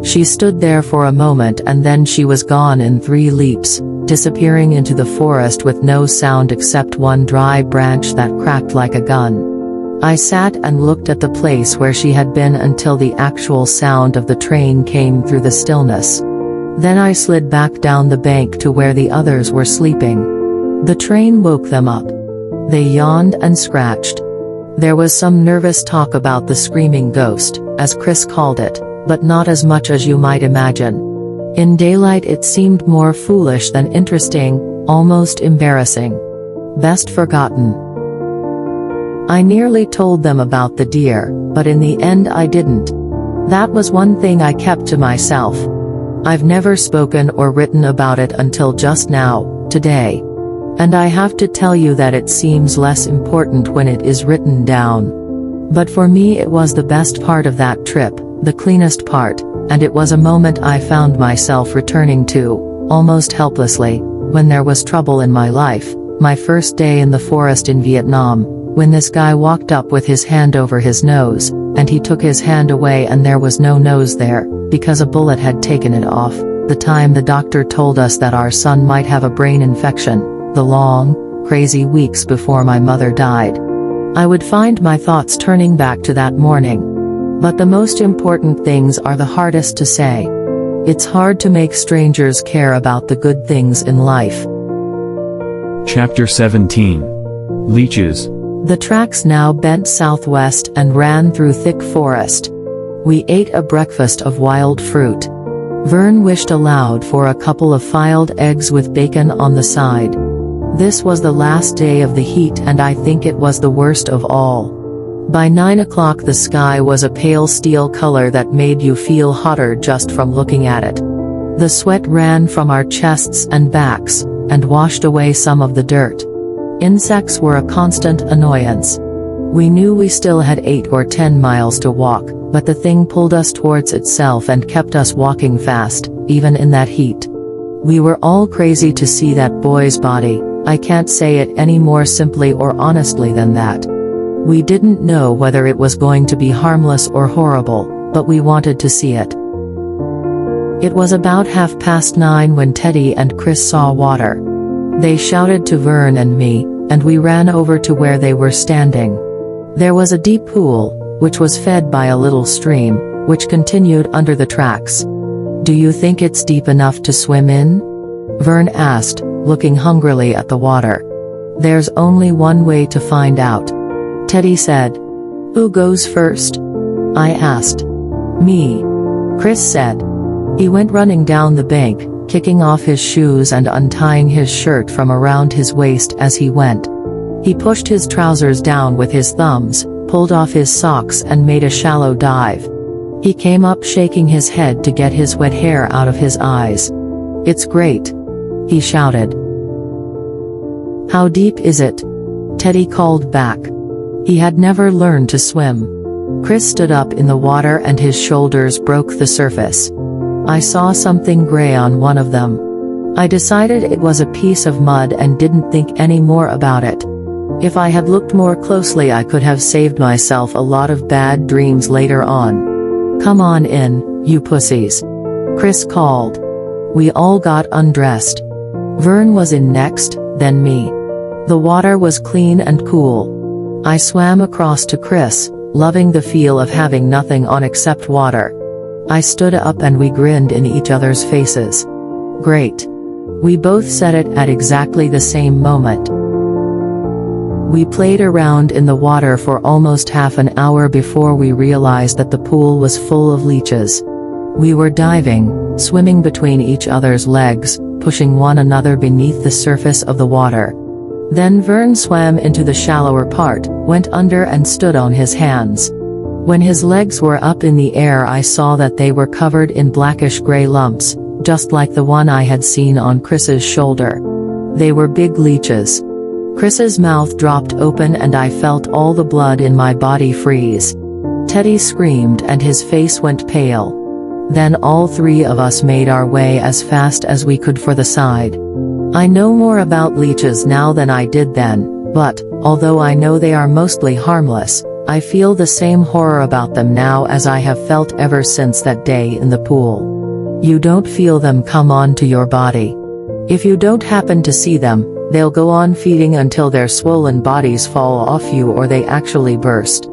She stood there for a moment and then she was gone in 3 leaps, disappearing into the forest with no sound except one dry branch that cracked like a gun. I sat and looked at the place where she had been until the actual sound of the train came through the stillness. Then I slid back down the bank to where the others were sleeping. The train woke them up. They yawned and scratched. There was some nervous talk about the screaming ghost, as Chris called it, but not as much as you might imagine. In daylight it seemed more foolish than interesting, almost embarrassing. Best forgotten. I nearly told them about the deer, but in the end I didn't. That was one thing I kept to myself. I've never spoken or written about it until just now, today. And I have to tell you that it seems less important when it is written down. But for me it was the best part of that trip, the cleanest part, and it was a moment I found myself returning to, almost helplessly, when there was trouble in my life, my first day in the forest in Vietnam, when this guy walked up with his hand over his nose, and he took his hand away and there was no nose there, because a bullet had taken it off, the time the doctor told us that our son might have a brain infection, the long, crazy weeks before my mother died. I would find my thoughts turning back to that morning. But the most important things are the hardest to say. It's hard to make strangers care about the good things in life. Chapter 17. Leeches. The tracks now bent southwest and ran through thick forest. We ate a breakfast of wild fruit. Vern wished aloud for a couple of filed eggs with bacon on the side. This was the last day of the heat and I think it was the worst of all. By 9 o'clock the sky was a pale steel color that made you feel hotter just from looking at it. The sweat ran from our chests and backs, and washed away some of the dirt. Insects were a constant annoyance. We knew we still had 8 or 10 miles to walk, but the thing pulled us towards itself and kept us walking fast, even in that heat. We were all crazy to see that boy's body. I can't say it any more simply or honestly than that. We didn't know whether it was going to be harmless or horrible, but we wanted to see it. It was about 9:30 when Teddy and Chris saw water. They shouted to Vern and me, and we ran over to where they were standing. There was a deep pool, which was fed by a little stream, which continued under the tracks. "Do you think it's deep enough to swim in?" Vern asked, looking hungrily at the water. "There's only one way to find out," Teddy said. "Who goes first?" I asked. "Me," Chris said. He went running down the bank, kicking off his shoes and untying his shirt from around his waist as he went. He pushed his trousers down with his thumbs, pulled off his socks and made a shallow dive. He came up shaking his head to get his wet hair out of his eyes. "It's great," he shouted. "How deep is it?" Teddy called back. He had never learned to swim. Chris stood up in the water and his shoulders broke the surface. I saw something gray on one of them. I decided it was a piece of mud and didn't think any more about it. If I had looked more closely I could have saved myself a lot of bad dreams later on. "Come on in, you pussies," Chris called. We all got undressed. Vern was in next, then me. The water was clean and cool. I swam across to Chris, loving the feel of having nothing on except water. I stood up and we grinned in each other's faces. Great. We both said it at exactly the same moment. We played around in the water for almost half an hour before we realized that the pool was full of leeches. We were diving, swimming between each other's legs, pushing one another beneath the surface of the water. Then Vern swam into the shallower part, went under and stood on his hands. When his legs were up in the air I saw that they were covered in blackish-gray lumps, just like the one I had seen on Chris's shoulder. They were big leeches. Chris's mouth dropped open and I felt all the blood in my body freeze. Teddy screamed and his face went pale. Then all three of us made our way as fast as we could for the side. I know more about leeches now than I did then, but, although I know they are mostly harmless, I feel the same horror about them now as I have felt ever since that day in the pool. You don't feel them come onto your body. If you don't happen to see them, they'll go on feeding until their swollen bodies fall off you or they actually burst.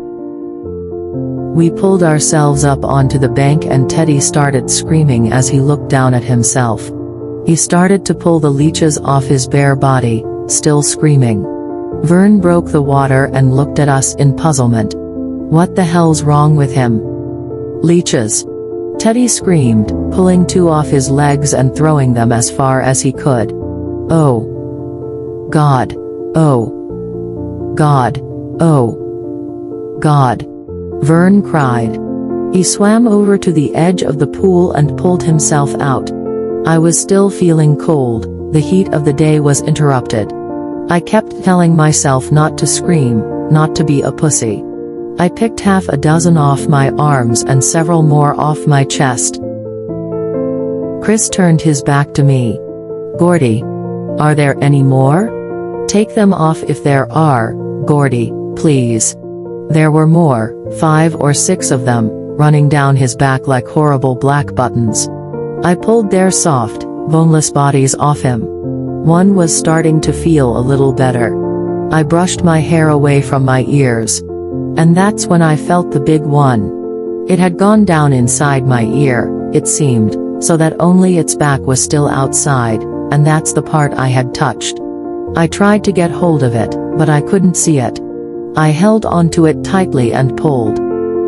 We pulled ourselves up onto the bank and Teddy started screaming as he looked down at himself. He started to pull the leeches off his bare body, still screaming. Vern broke the water and looked at us in puzzlement. What the hell's wrong with him? Leeches. Teddy screamed, pulling two off his legs and throwing them as far as he could. Oh. God. Oh. God. Oh. God. Vern cried. He swam over to the edge of the pool and pulled himself out. I was still feeling cold, the heat of the day was interrupted. I kept telling myself not to scream, not to be a pussy. I picked half a dozen off my arms and several more off my chest. Chris turned his back to me. Gordie. Are there any more? Take them off if there are, Gordie, please. There were more, 5 or 6 of them, running down his back like horrible black buttons. I pulled their soft, boneless bodies off him. One was starting to feel a little better. I brushed my hair away from my ears. And that's when I felt the big one. It had gone down inside my ear, it seemed, so that only its back was still outside, and that's the part I had touched. I tried to get hold of it, but I couldn't see it. I held onto it tightly and pulled.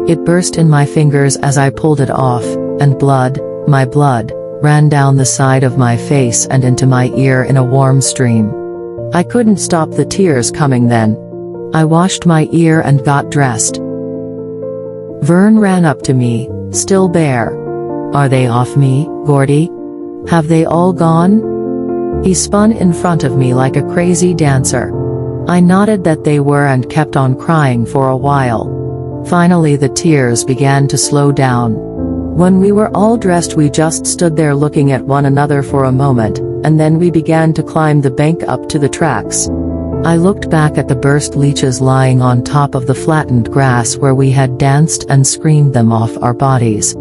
It burst in my fingers as I pulled it off, and blood, my blood, ran down the side of my face and into my ear in a warm stream. I couldn't stop the tears coming then. I washed my ear and got dressed. Vern ran up to me, still bare. Are they off me, Gordie? Have they all gone? He spun in front of me like a crazy dancer. I nodded that they were and kept on crying for a while. Finally the tears began to slow down. When we were all dressed we just stood there looking at one another for a moment, and then we began to climb the bank up to the tracks. I looked back at the burst leeches lying on top of the flattened grass where we had danced and screamed them off our bodies.